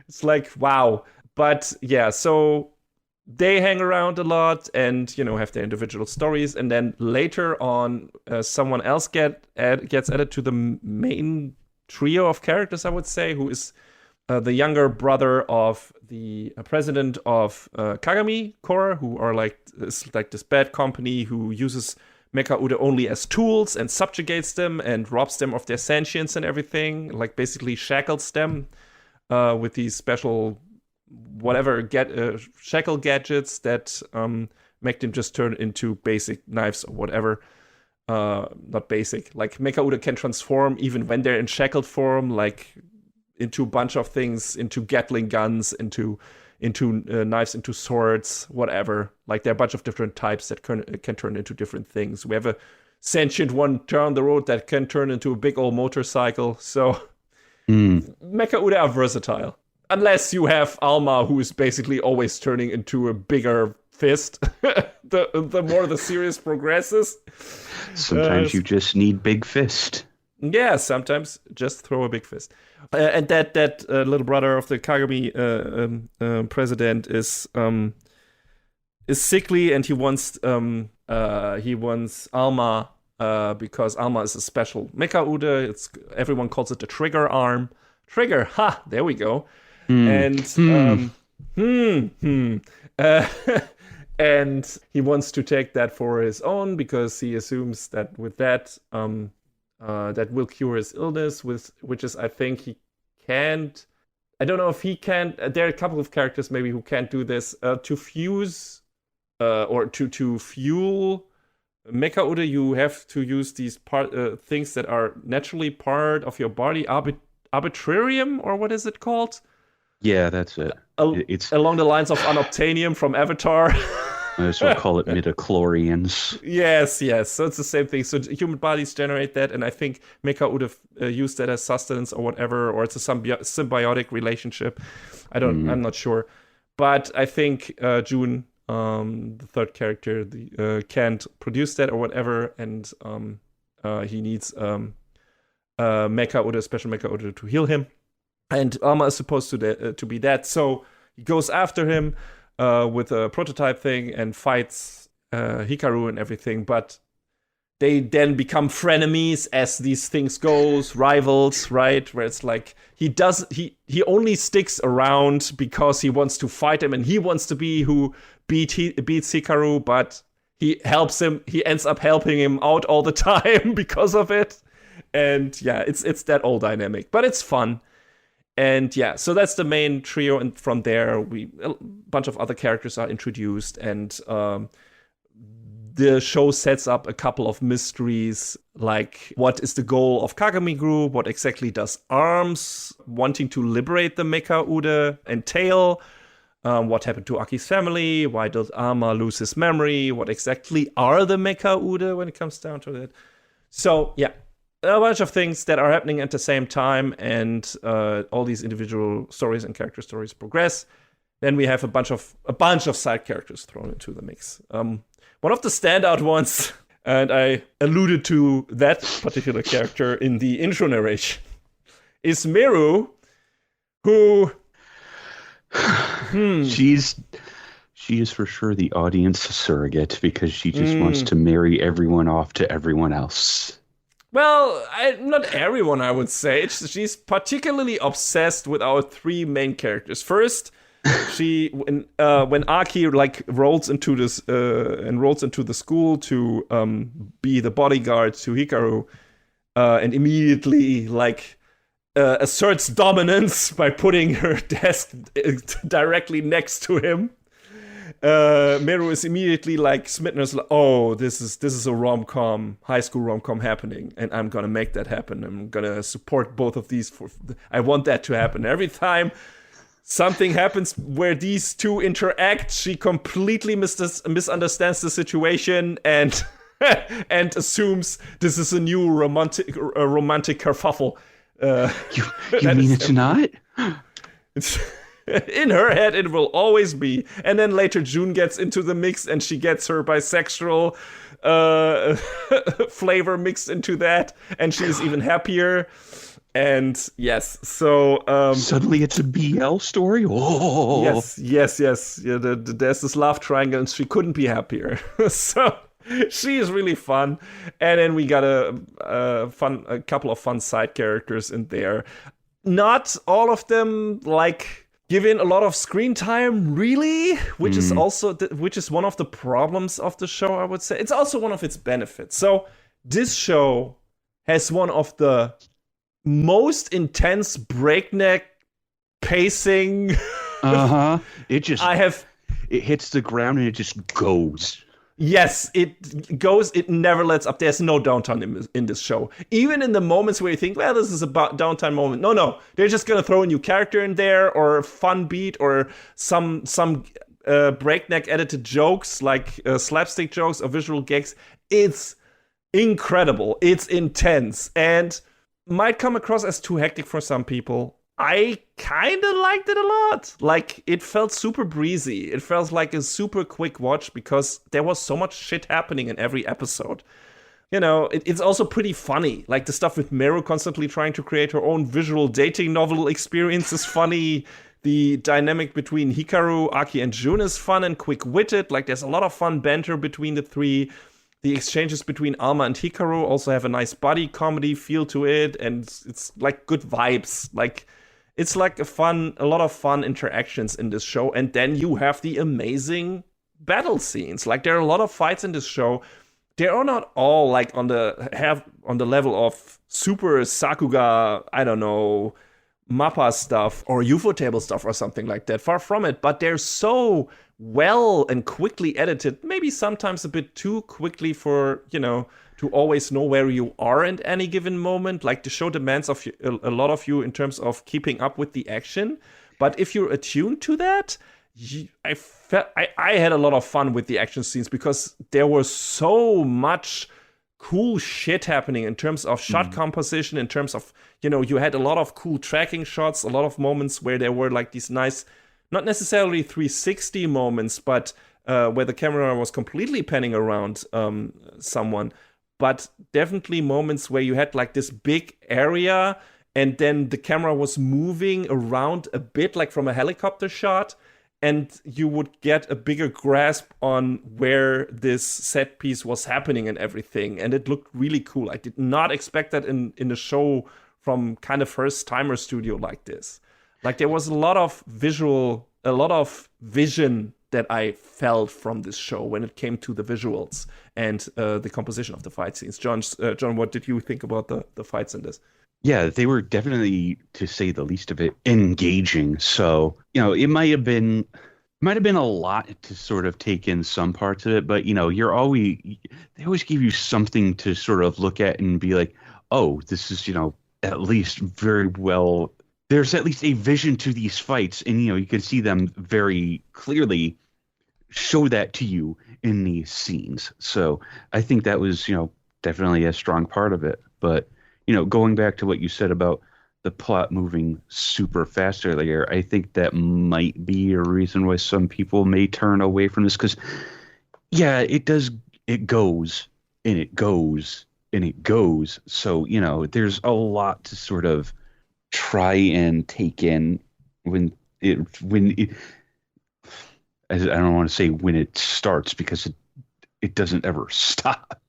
It's like, wow. But yeah, so they hang around a lot and, have their individual stories. And then later on, someone else gets added to the main trio of characters, I would say, who is the younger brother of the president of Kagami Corps, who are is this bad company who uses Mecha-Ude only as tools and subjugates them and robs them of their sentience and everything, like basically shackles them with these special shackle gadgets that make them just turn into basic knives or whatever. Not basic. Like, Mecha-Ude can transform even when they're in shackled form, like into a bunch of things, into Gatling guns, into knives, into swords, whatever. Like, there are a bunch of different types that can turn into different things. We have a sentient one down the road that can turn into a big old motorcycle. So Mecha-Ude are versatile. Unless you have Alma, who is basically always turning into a bigger fist. the more the series progresses. Sometimes you just need big fist. Yeah, sometimes just throw a big fist. And that little brother of the Kagami president is sickly, and he wants Alma because Alma is a special Mecha-Ude. Everyone calls it the trigger arm. Trigger, ha! There we go. And and he wants to take that for his own because he assumes that with that that will cure his illness, which is, I think, he can't. I don't know if he can. There are a couple of characters maybe who can't do this. To fuse or to fuel Mecha-Ude, you have to use these things that are naturally part of your body. Arbitrarium, or what is it called? Yeah, that's it. It's along the lines of unobtainium from Avatar. I also call it midichlorians. Yes. So it's the same thing. So human bodies generate that, and I think Mecha-Ude use that as sustenance or whatever, or it's a symbiotic relationship. I'm not sure. But I think June, the third character, can't produce that or whatever, and he needs Mecha-Ude, special Mecha-Ude to heal him. And Alma is supposed to be that. So he goes after him with a prototype thing and fights Hikaru and everything. But they then become frenemies as these things goes, rivals, right? Where it's like he only sticks around because he wants to fight him and he wants to be who beats Hikaru, but he helps him. He ends up helping him out all the time because of it. And yeah, it's that old dynamic, but it's fun. And yeah, so that's the main trio, and from there a bunch of other characters are introduced, and the show sets up a couple of mysteries, like what is the goal of Kagami Group, what exactly does ARMS wanting to liberate the Mecha-Ude entail, what happened to Aki's family, why did Alma lose his memory, what exactly are the Mecha-Ude when it comes down to it. So yeah, a bunch of things that are happening at the same time, and all these individual stories and character stories progress. Then we have a bunch of side characters thrown into the mix. One of the standout ones, and I alluded to that particular character in the intro narration, is Meru, who she is for sure the audience surrogate, because she just wants to marry everyone off to everyone else. Well, not everyone, I would say. She's particularly obsessed with our three main characters. First, when Aki rolls into the school to be the bodyguard to Hikaru, and immediately asserts dominance by putting her desk directly next to him. Meru is immediately smitten as oh, this is a rom-com, high school rom-com happening, and I'm gonna make that happen. I'm gonna support both of these. I want that to happen. Every time something happens where these two interact, she completely misunderstands the situation and and assumes this is a new romantic kerfuffle. You mean it's not? It's in her head, it will always be. And then later June gets into the mix and she gets her bisexual flavor mixed into that, and she's even happier. And yes, so suddenly it's a BL story. Oh, yes. Yeah, there's this love triangle, and she couldn't be happier. So she is really fun. And then we got a couple of fun side characters in there. Not all of them given a lot of screen time, really, which is also which is one of the problems of the show, I would say. It's also one of its benefits. So this show has one of the most intense breakneck pacing. It hits the ground and it just goes. Yes, it goes. It never lets up. There's no downtime in this show. Even in the moments where you think, well, this is a downtime moment. No. They're just going to throw a new character in there, or a fun beat, or some breakneck edited jokes, like slapstick jokes or visual gags. It's incredible. It's intense. And might come across as too hectic for some people. I kind of liked it a lot. It felt super breezy. It felt like a super quick watch because there was so much shit happening in every episode. You know, it's also pretty funny. The stuff with Meru constantly trying to create her own visual dating novel experience is funny. The dynamic between Hikaru, Aki, and Jun is fun and quick-witted. There's a lot of fun banter between the three. The exchanges between Alma and Hikaru also have a nice buddy comedy feel to it, and it's good vibes. It's a lot of fun interactions in this show, and then you have the amazing battle scenes. There are a lot of fights in this show. They are not all on the level of super Sakuga, I don't know, Mappa stuff or UFO table stuff or something like that. Far from it, but they're so well and quickly edited, maybe sometimes a bit too quickly for, to always know where you are at any given moment. The show demands of you, a lot of you in terms of keeping up with the action. But if you're attuned to that, I had a lot of fun with the action scenes because there was so much cool shit happening in terms of shot composition, in terms of, you had a lot of cool tracking shots, a lot of moments where there were these nice, not necessarily 360 moments, but where the camera was completely panning around someone. But definitely moments where you had this big area and then the camera was moving around a bit, like from a helicopter shot, and you would get a bigger grasp on where this set piece was happening and everything. And it looked really cool. I did not expect that in a show from kind of first-timer studio like this. Like, there was a lot of vision that I felt from this show when it came to the visuals and the composition of the fight scenes. John, what did you think about the fights in this? Yeah, they were definitely, to say the least of it, engaging. So, it might have been a lot to sort of take in some parts of it, but they always give you something to sort of look at and be like, oh, this is, at least very well, there's at least a vision to these fights, and you can see them very clearly show that to you in these scenes. So I think that was, definitely a strong part of it. But going back to what you said about the plot moving super fast earlier, I think that might be a reason why some people may turn away from this. Because, yeah, it goes and it goes and it goes. So, there's a lot to sort of try and take in when it I don't want to say when it starts, because it doesn't ever stop.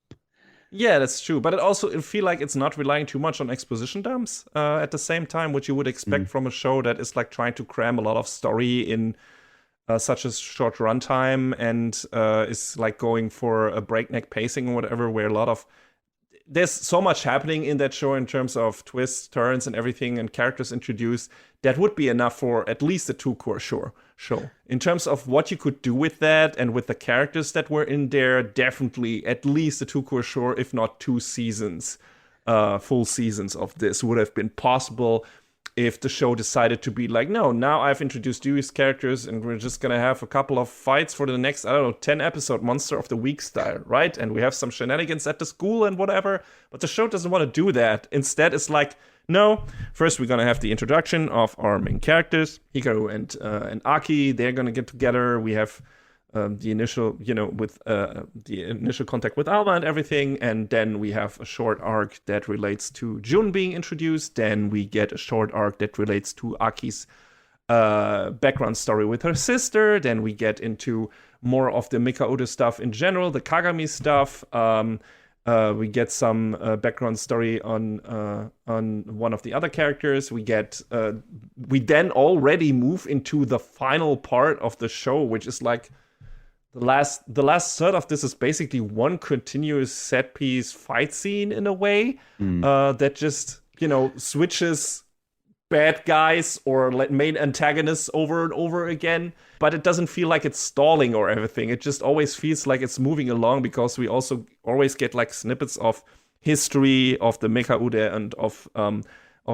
Yeah, that's true. But it feel like it's not relying too much on exposition dumps at the same time, which you would expect from a show that is like trying to cram a lot of story in such a short runtime, and is like going for a breakneck pacing or whatever, where there's so much happening in that show in terms of twists, turns, and everything, and characters introduced, that would be enough for at least a 2-core show. In terms of what you could do with that and with the characters that were in there, definitely at least a 2-core show, if not 2 seasons, full seasons of this would have been possible if the show decided to be like, no, now I've introduced these characters and we're just gonna have a couple of fights for the next, 10 episode Monster of the Week style, right? And we have some shenanigans at the school and whatever, but the show doesn't want to do that. Instead, it's like, no, first we're gonna have the introduction of our main characters, Hikaru and Aki. They're gonna get together. We have the initial, with the initial contact with Alma and everything, and then we have a short arc that relates to Jun being introduced. Then we get a short arc that relates to Aki's background story with her sister. Then we get into more of the Mecha-Ude stuff in general, the Kagami stuff. We get some background story on one of the other characters. We then already move into the final part of the show, which is like the last third of this is basically one continuous set piece fight scene in a way that just switches bad guys or main antagonists over and over again, but it doesn't feel like it's stalling or everything. It just always feels like it's moving along, because we also always get like snippets of history of the Mecha-Ude and of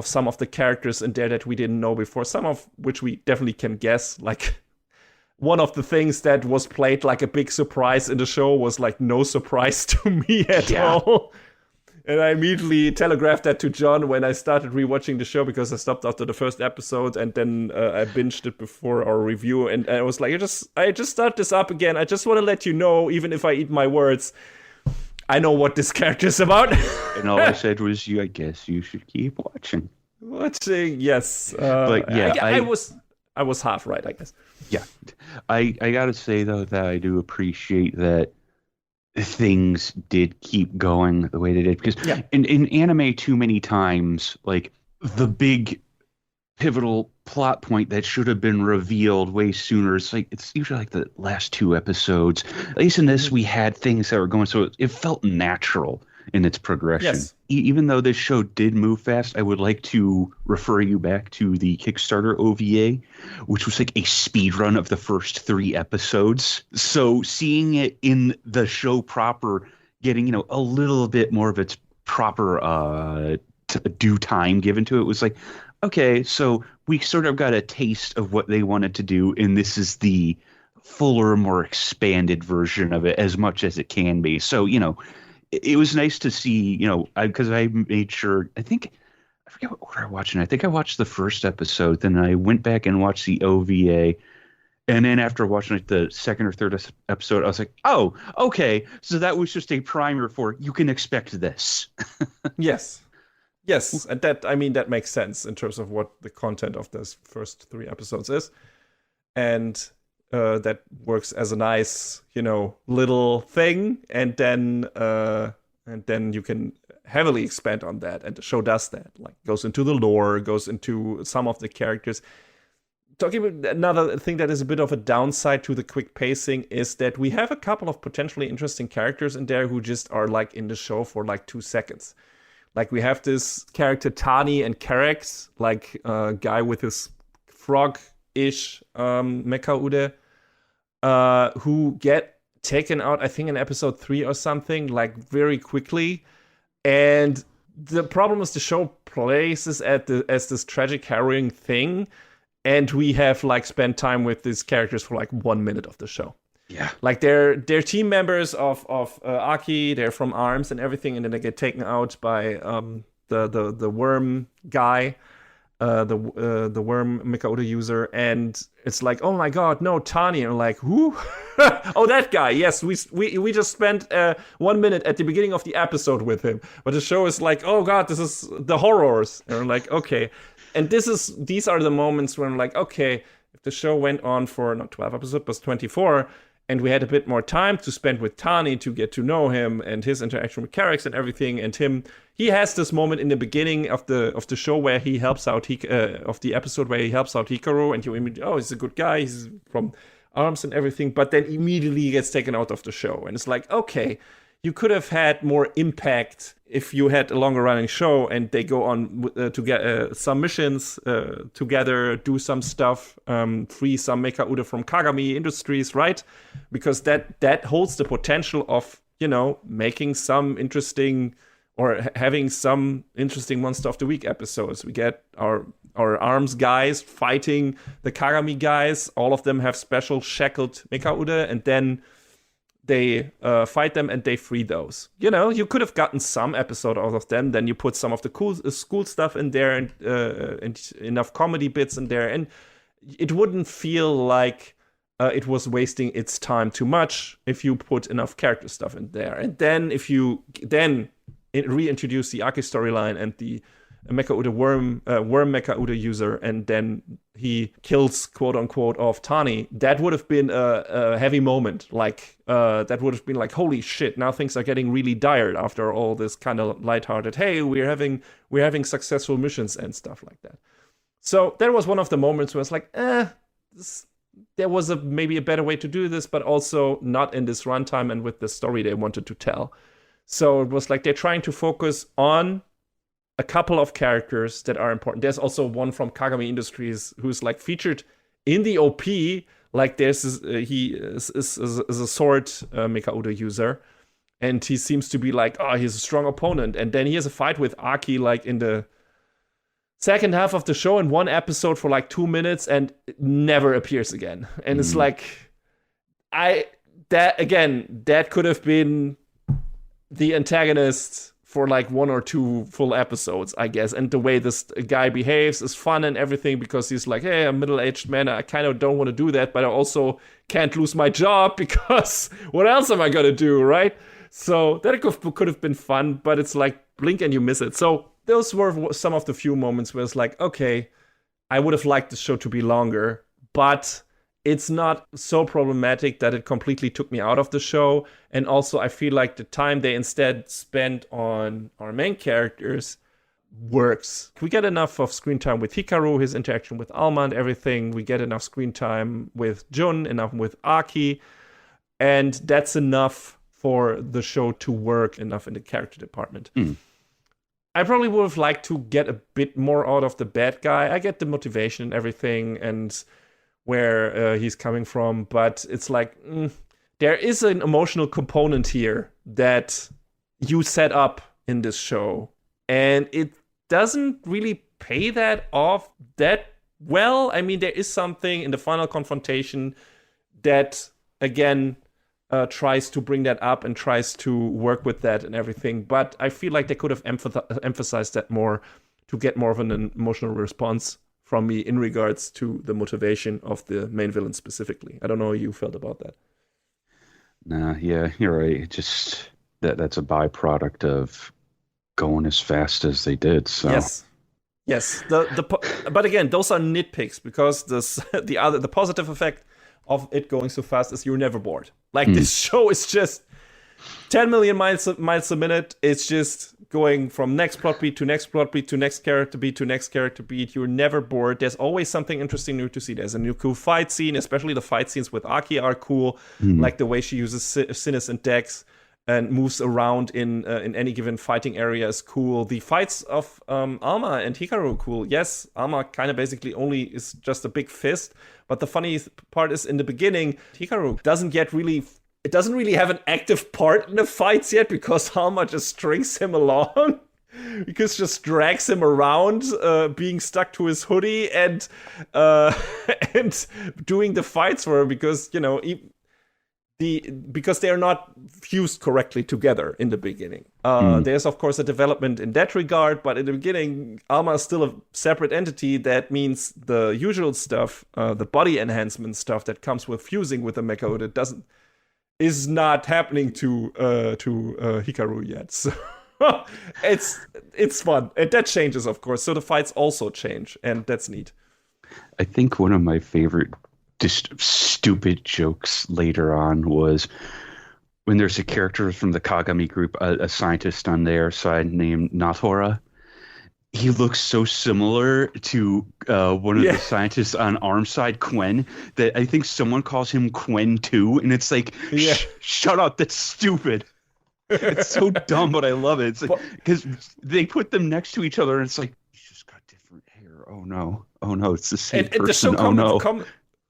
some of the characters in there that we didn't know before, some of which we definitely can guess. Like, one of the things that was played like a big surprise in the show was like no surprise to me at all. And I immediately telegraphed that to John when I started rewatching the show, because I stopped after the first episode, and then I binged it before our review. And I was like, I just start this up again. I just want to let you know, even if I eat my words, I know what this character's about. And all I said was, I guess you should keep watching. Watching, yes. But yeah, I was half right, I guess. Yeah. I gotta say, though, that I do appreciate that things did keep going the way they did. Because in anime, too many times, like, the big pivotal plot point that should have been revealed way sooner, it's usually like the last 2 episodes. At least in this, we had things that were going, so it felt natural in its progression. Yes. Even though this show did move fast, I would like to refer you back to the Kickstarter OVA, which was like a speed run of the first 3 episodes. So seeing it in the show proper, getting a little bit more of its proper due time given to it, was like, okay, so we sort of got a taste of what they wanted to do, and this is the fuller, more expanded version of it, as much as it can be. So it was nice to see, because I made sure, I forget what order I watched it. I think I watched the first episode, then I went back and watched the OVA. And then after watching the second or third episode, I was like, oh, okay. So that was just a primer for, you can expect this. Yes. Yes, and that makes sense in terms of what the content of those first 3 episodes is. And that works as a nice, little thing, and then you can heavily expand on that, and the show does that. Like, goes into the lore, goes into some of the characters. Talking about another thing that is a bit of a downside to the quick pacing is that we have a couple of potentially interesting characters in there who just are like in the show for like 2 seconds. Like, we have this character Tani and Karex, like a guy with his frog-ish Mecha-Ude, who get taken out, I think, in episode 3 or something, like very quickly. And the problem is the show places as this tragic, harrowing thing, and we have like spent time with these characters for like 1 minute of the show. Yeah, like they're team members of Aki. They're from ARMS and everything, and then they get taken out by the worm guy, the worm Mecha-Ude user, and it's like, oh my god, no, Tani. And I'm like, who? Oh, that guy. Yes, we just spent 1 minute at the beginning of the episode with him, but the show is like, oh god, this is the horrors. And I'm like, okay. And these are the moments where I'm like, okay, if the show went on for not 12 episodes, but 24. And we had a bit more time to spend with Tani to get to know him and his interaction with Karex and everything. And he has this moment in the beginning of the show where he helps out of the episode where he helps out Hikaru, and you immediately, oh, he's a good guy, he's from ARMS and everything. But then immediately gets taken out of the show, and it's like, okay, you could have had more impact if you had a longer running show and they go on to get some missions together, do some stuff, free some Mecha-Ude from Kagami Industries, right? Because that holds the potential of, making some interesting or having some interesting Monster of the Week episodes. We get our ARMS guys fighting the Kagami guys. All of them have special shackled Mecha-Ude, and then they fight them and they free those. You could have gotten some episode out of them. Then you put some of the cool school stuff in there and enough comedy bits in there. And it wouldn't feel like it was wasting its time too much if you put enough character stuff in there. And then if you reintroduce the Aki storyline and the Mecha-Ude worm Mecha-Ude user, and then he kills, quote unquote, off Tani, that would have been a heavy moment. Like that would have been like, holy shit, now things are getting really dire after all this kind of lighthearted, hey, we're having successful missions and stuff like that. So that was one of the moments where it's like, there was maybe a better way to do this, but also not in this runtime and with the story they wanted to tell. So it was like they're trying to focus on a couple of characters that are important. There's also one from Kagami Industries who's like featured in the OP. Like he is a sword Mecha-Ude user, and he seems to be like, oh, he's a strong opponent. And then he has a fight with Aki like in the second half of the show in one episode for like 2 minutes, and it never appears again. And it's like, that could have been the antagonist for like 1 or 2 full episodes, I guess. And the way this guy behaves is fun and everything, because he's like, hey, I'm a middle-aged man, I kind of don't want to do that, but I also can't lose my job, because what else am I gonna do, right? So that could have been fun, but it's like blink and you miss it. So those were some of the few moments where it's like, okay, I would have liked the show to be longer, but it's not so problematic that it completely took me out of the show. And also, I feel like the time they instead spent on our main characters works. We get enough of screen time with Hikaru, his interaction with Alma and everything. We get enough screen time with Jun, enough with Aki. And that's enough for the show to work enough in the character department. I probably would have liked to get a bit more out of the bad guy. I get the motivation and everything, and where he's coming from, but it's like, there is an emotional component here that you set up in this show, and it doesn't really pay that off that well. I mean, there is something in the final confrontation that, again, tries to bring that up and tries to work with that and everything, but I feel like they could have emphasized that more to get more of an emotional response from me in regards to the motivation of the main villain specifically. I don't know how you felt about that. Nah, yeah, you're right. It just that's a byproduct of going as fast as they did. So yes. But again, those are nitpicks because the positive effect of it going so fast is you're never bored. Like this show is just 10 million miles a minute. It's just going from next plot beat to next plot beat to next character beat to next character beat. You're never bored. There's always something interesting new to see. There's a new cool fight scene, especially the fight scenes with Aki are cool. Like the way she uses Sinus and Dex and moves around in any given fighting area is cool. The fights of Alma and Hikaru are cool. Yes, Alma kind of basically only is just a big fist. But the funny part is in the beginning, Hikaru doesn't really have an active part in the fights yet because Alma just strings him along. Because just drags him around, being stuck to his hoodie and doing the fights for her because, you know, because they are not fused correctly together in the beginning. There's, of course, a development in that regard, but in the beginning, Alma is still a separate entity. That means the usual stuff, the body enhancement stuff that comes with fusing with the Mecha-Ude is not happening to Hikaru yet. So it's fun. And that changes, of course. So the fights also change, and that's neat. I think one of my favorite just stupid jokes later on was when there's a character from the Kagami group, a scientist on their side named Natora. He looks so similar to one of the scientists on ARM's side, Quen, that I think someone calls him Quen too, and it's like, shut up, that's stupid. It's so dumb, but I love it. It's like because they put them next to each other, and it's like he's just got different hair. Oh no, it's the same person. The show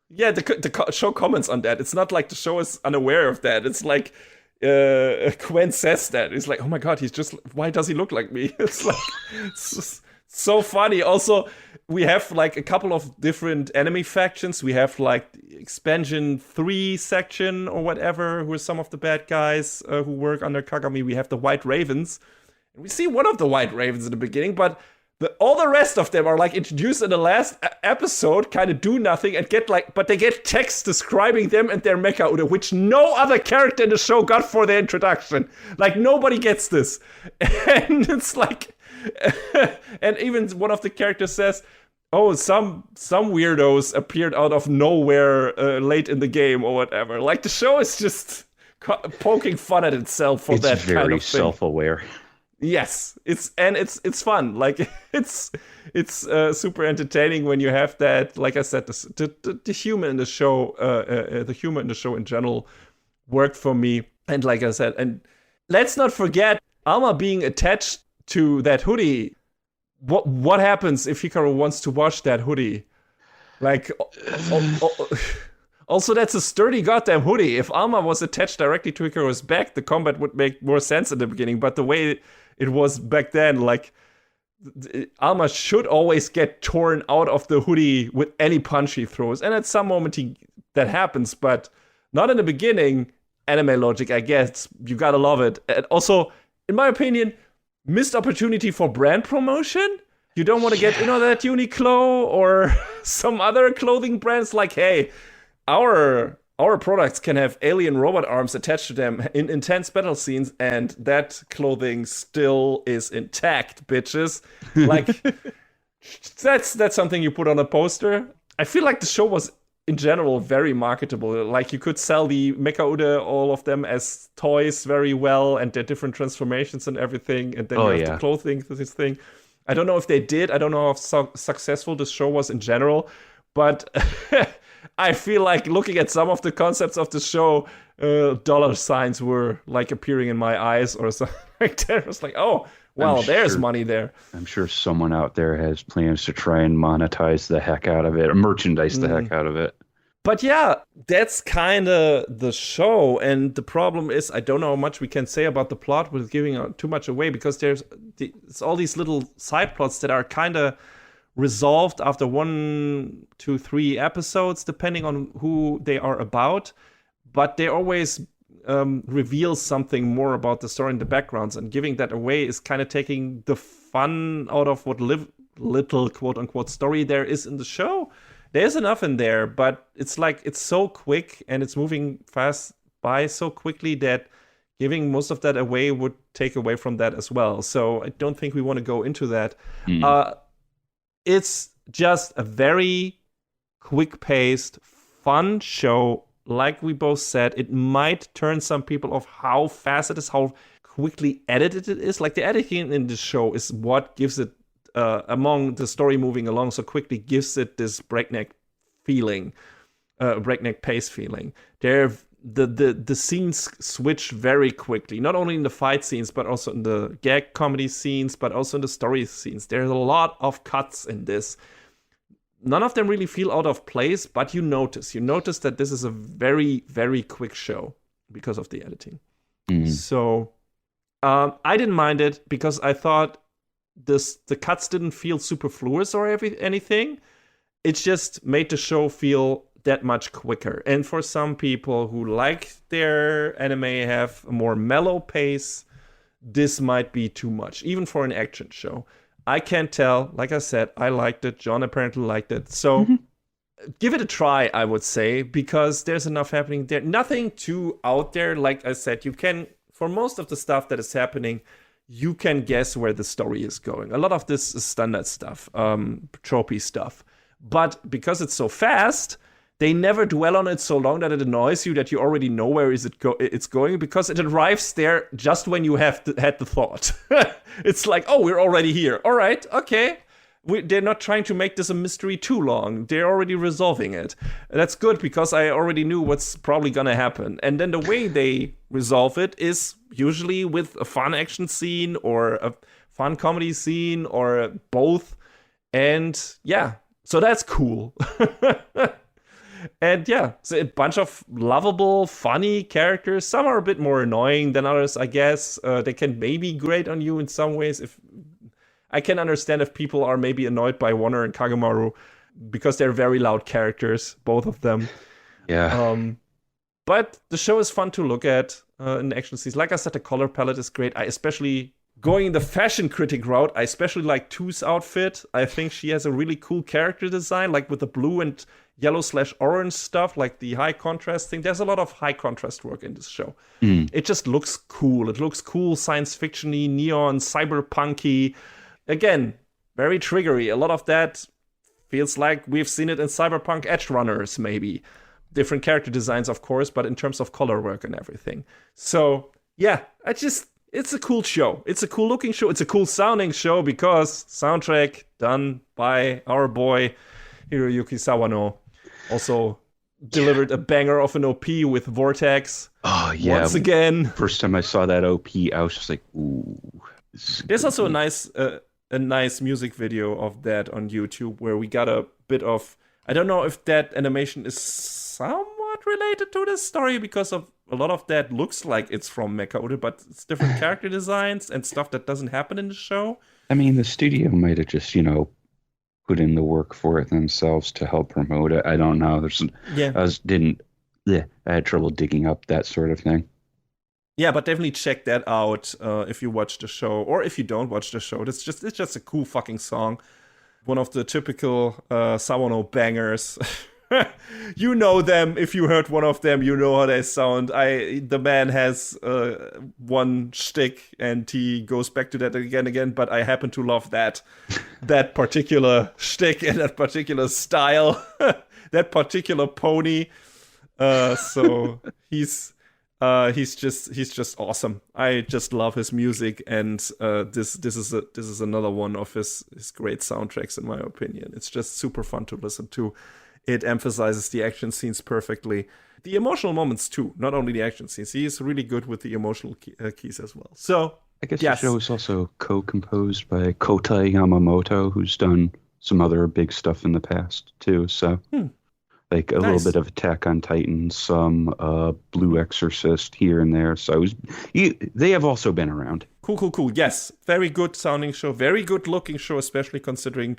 the show comments on that. It's not like the show is unaware of that. It's like Quen says that. It's like, oh my god, why does he look like me? It's like it's so funny. Also, we have like a couple of different enemy factions. We have like the Expansion 3 section or whatever, who are some of the bad guys who work under Kagami. We have the White Ravens. And we see one of the White Ravens in the beginning, but all the rest of them are like introduced in the last episode, kind of do nothing and but they get text describing them and their Mecha-Ude, which no other character in the show got for their introduction. Like nobody gets this. And it's like, and even one of the characters says, oh, some weirdos appeared out of nowhere late in the game or whatever. Like the show is just poking fun at itself for that kind of thing. It's very self-aware. Yes, it's fun. Like it's super entertaining when you have that. Like I said, the humor in the show, the humor in the show in general, worked for me. And like I said, and let's not forget Alma being attached to that hoodie. What happens if Hikaru wants to wash that hoodie? Like, also that's a sturdy goddamn hoodie. If Alma was attached directly to Hikaru's back, the combat would make more sense in the beginning. But the way it was back then, like, Alma should always get torn out of the hoodie with any punch he throws. And at some moment that happens, but not in the beginning. Anime logic, I guess. You gotta love it. And also, in my opinion, missed opportunity for brand promotion. You don't want to get, that Uniqlo or some other clothing brands like, hey, our products can have alien robot arms attached to them in intense battle scenes, and that clothing still is intact, bitches. Like, that's something you put on a poster. I feel like the show was, in general, very marketable. Like, you could sell the Mecha-Ude, all of them, as toys very well, and their different transformations and everything, and then you have the clothing, this thing. I don't know if they did. I don't know how successful this show was in general, but I feel like looking at some of the concepts of the show, dollar signs were like appearing in my eyes or something like that. It was like, oh, well, there's money there. I'm sure someone out there has plans to try and monetize the heck out of it, or merchandise the heck out of it. But yeah, that's kind of the show. And the problem is, I don't know how much we can say about the plot with giving too much away, because it's all these little side plots that are kind of resolved after 1, 2, 3 episodes, depending on who they are about. But they always reveal something more about the story and the backgrounds. And giving that away is kind of taking the fun out of what little quote-unquote story there is in the show. There's enough in there, but it's like it's so quick and it's moving fast by so quickly that giving most of that away would take away from that as well. So I don't think we want to go into that. It's just a very quick-paced, fun show. Like we both said, it might turn some people off how fast it is, how quickly edited it is. Like the editing in this show is what gives it, among the story moving along so quickly, gives it this breakneck feeling, breakneck pace feeling. The scenes switch very quickly, not only in the fight scenes, but also in the gag comedy scenes, but also in the story scenes. There's a lot of cuts in this. None of them really feel out of place, but you notice that this is a very, very quick show because of the editing. So I didn't mind it because I thought the cuts didn't feel superfluous or anything. It just made the show feel that much quicker. And for some people who like their anime have a more mellow pace, this might be too much, even for an action show. I can't tell. Like I said, I liked it. John apparently liked it. So give it a try, I would say, because there's enough happening there. Nothing too out there. Like I said, you can, for most of the stuff that is happening, you can guess where the story is going. A lot of this is standard stuff, tropey stuff. But because it's so fast, they never dwell on it so long that it annoys you that you already know where it's going, because it arrives there just when you have had the thought. It's like, oh, we're already here. All right, okay. They're not trying to make this a mystery too long. They're already resolving it. That's good because I already knew what's probably going to happen. And then the way they resolve it is usually with a fun action scene or a fun comedy scene or both. And yeah, so that's cool. And yeah, so a bunch of lovable, funny characters. Some are a bit more annoying than others, I guess. They can maybe grate on you in some ways. If I can understand if people are maybe annoyed by Warner and Kagemaru because they're very loud characters, both of them. Yeah. But the show is fun to look at in action scenes. Like I said, the color palette is great. I especially, going the fashion critic route, I especially like Tu's outfit. I think she has a really cool character design, like with the blue and yellow/orange stuff, like the high contrast thing. There's a lot of high contrast work in this show. It just looks cool. It looks cool, science fiction-y, neon, cyberpunk-y. Again, very triggery. A lot of that feels like we've seen it in Cyberpunk Edge Runners, maybe. Different character designs, of course, but in terms of color work and everything. So, yeah, it's a cool show. It's a cool looking show. It's a cool sounding show because soundtrack done by our boy Hiroyuki Sawano. Also delivered a banger of an OP with Vortex. Oh, yeah. Once again. First time I saw that OP, I was just like, ooh. There's also a nice music video of that on YouTube where we got a bit of, I don't know if that animation is somewhat related to this story because of a lot of that looks like it's from Mecha-Ude, but it's different character designs and stuff that doesn't happen in the show. I mean, the studio might have just, put in the work for it themselves to help promote it. I don't know. I had trouble digging up that sort of thing. Yeah, but definitely check that out if you watch the show, or if you don't watch the show. It's just a cool fucking song. One of the typical Sawano bangers. You know them. If you heard one of them, you know how they sound. The man has one shtick, and he goes back to that again. But I happen to love that particular shtick and that particular style, that particular pony. So he's just awesome. I just love his music, and this is another one of his great soundtracks, in my opinion. It's just super fun to listen to. It emphasizes the action scenes perfectly. The emotional moments, too. Not only the action scenes. He is really good with the emotional keys as well. So, I guess yes. The show is also co-composed by Kota Yamamoto, who's done some other big stuff in the past, too. So, like a little bit of Attack on Titan, some Blue Exorcist here and there. So, they have also been around. Cool. Yes, very good sounding show. Very good looking show, especially considering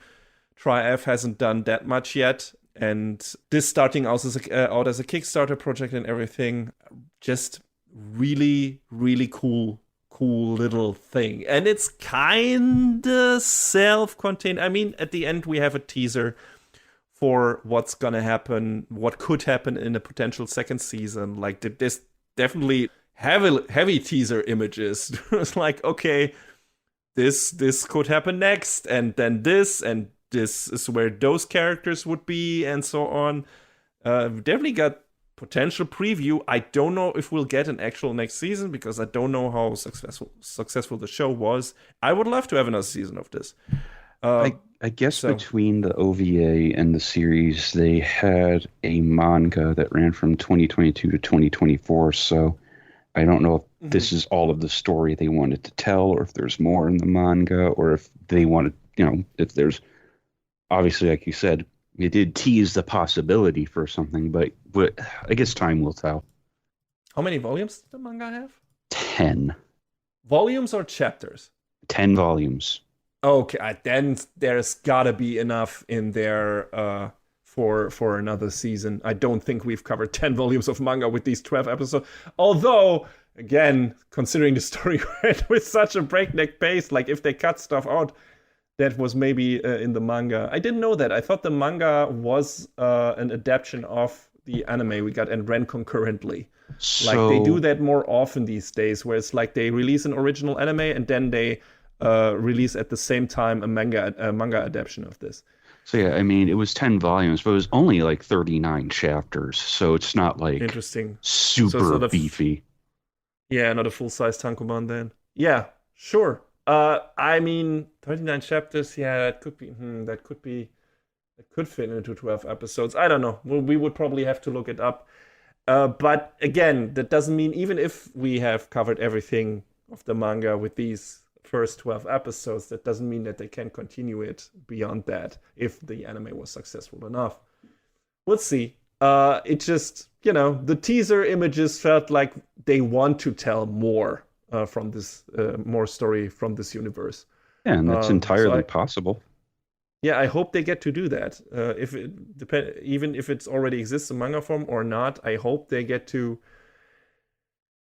Tri-F hasn't done that much yet. And this starting out as a Kickstarter project and everything, just really, really cool little thing. And it's kind of self-contained. I mean, at the end, we have a teaser for what's going to happen, what could happen in a potential second season. Like, this definitely heavy teaser images. It's like, okay, this could happen next, and then this, and this is where those characters would be, and so on. Definitely got potential preview. I don't know if we'll get an actual next season because I don't know how successful the show was. I would love to have another season of this. I guess between the OVA and the series, they had a manga that ran from 2022 to 2024. So I don't know if this is all of the story they wanted to tell, or if there's more in the manga, or if they wanted, if there's, obviously, like you said, it did tease the possibility for something, but I guess time will tell. How many volumes does the manga have? 10. Volumes or chapters? 10 volumes. Okay, then there's gotta be enough in there for another season. I don't think we've covered 10 volumes of manga with these 12 episodes. Although, again, considering the story went with such a breakneck pace, like if they cut stuff out, that was maybe in the manga. I didn't know that. I thought the manga was an adaptation of the anime we got and ran concurrently. Like they do that more often these days, where it's like they release an original anime and then they release at the same time a manga adaptation of this. So yeah, I mean, it was 10 volumes, but it was only like 39 chapters, so it's not like interesting, super beefy. Yeah, not a full-size Tankoman then. Yeah, sure. I mean, 39 chapters. Yeah, that could fit into 12 episodes. I don't know. We would probably have to look it up. But again, that doesn't mean even if we have covered everything of the manga with these first 12 episodes, that doesn't mean that they can continue it beyond that if the anime was successful enough. We'll see. It just, the teaser images felt like they want to tell more from this, more story from this universe. Yeah, and that's entirely possible. Yeah, I hope they get to do that. If it even if it already exists in manga form or not, I hope they get to.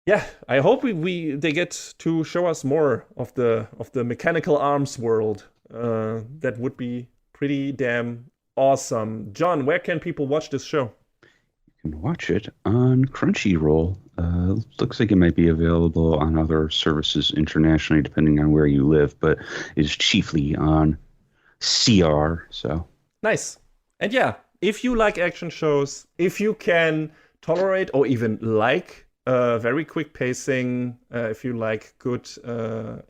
Yeah, I hope they get to show us more of the mechanical arms world. That would be pretty damn awesome. John, where can people watch this show? You can watch it on Crunchyroll. Looks like it might be available on other services internationally, depending on where you live, but is chiefly on CR. So nice. And yeah, if you like action shows, if you can tolerate or even like very quick pacing, if you like good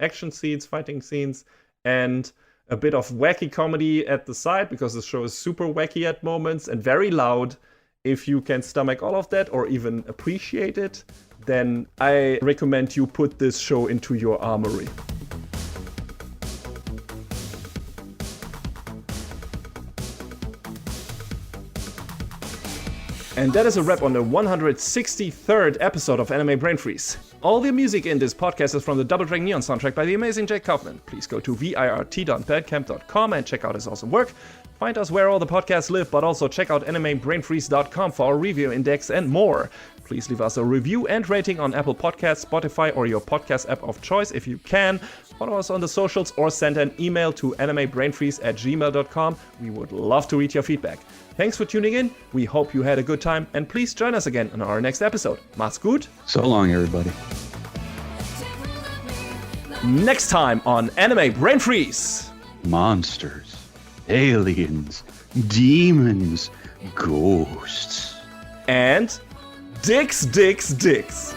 action scenes, fighting scenes, and a bit of wacky comedy at the side, because the show is super wacky at moments and very loud. If you can stomach all of that or even appreciate it, then I recommend you put this show into your armory. And that is a wrap on the 163rd episode of Anime Brain Freeze. All the music in this podcast is from the Double Dragon Neon soundtrack by the amazing Jake Kaufman. Please go to virt.bandcamp.com and check out his awesome work. Find us where all the podcasts live, but also check out animebrainfreeze.com for our review index and more. Please leave us a review and rating on Apple Podcasts, Spotify, or your podcast app of choice if you can. Follow us on the socials or send an email to animebrainfreeze@gmail.com. We would love to read your feedback. Thanks for tuning in. We hope you had a good time, and please join us again on our next episode. Macht's gut. So long, everybody. Next time on Anime Brain Freeze. Monsters, aliens, demons, ghosts. And dicks.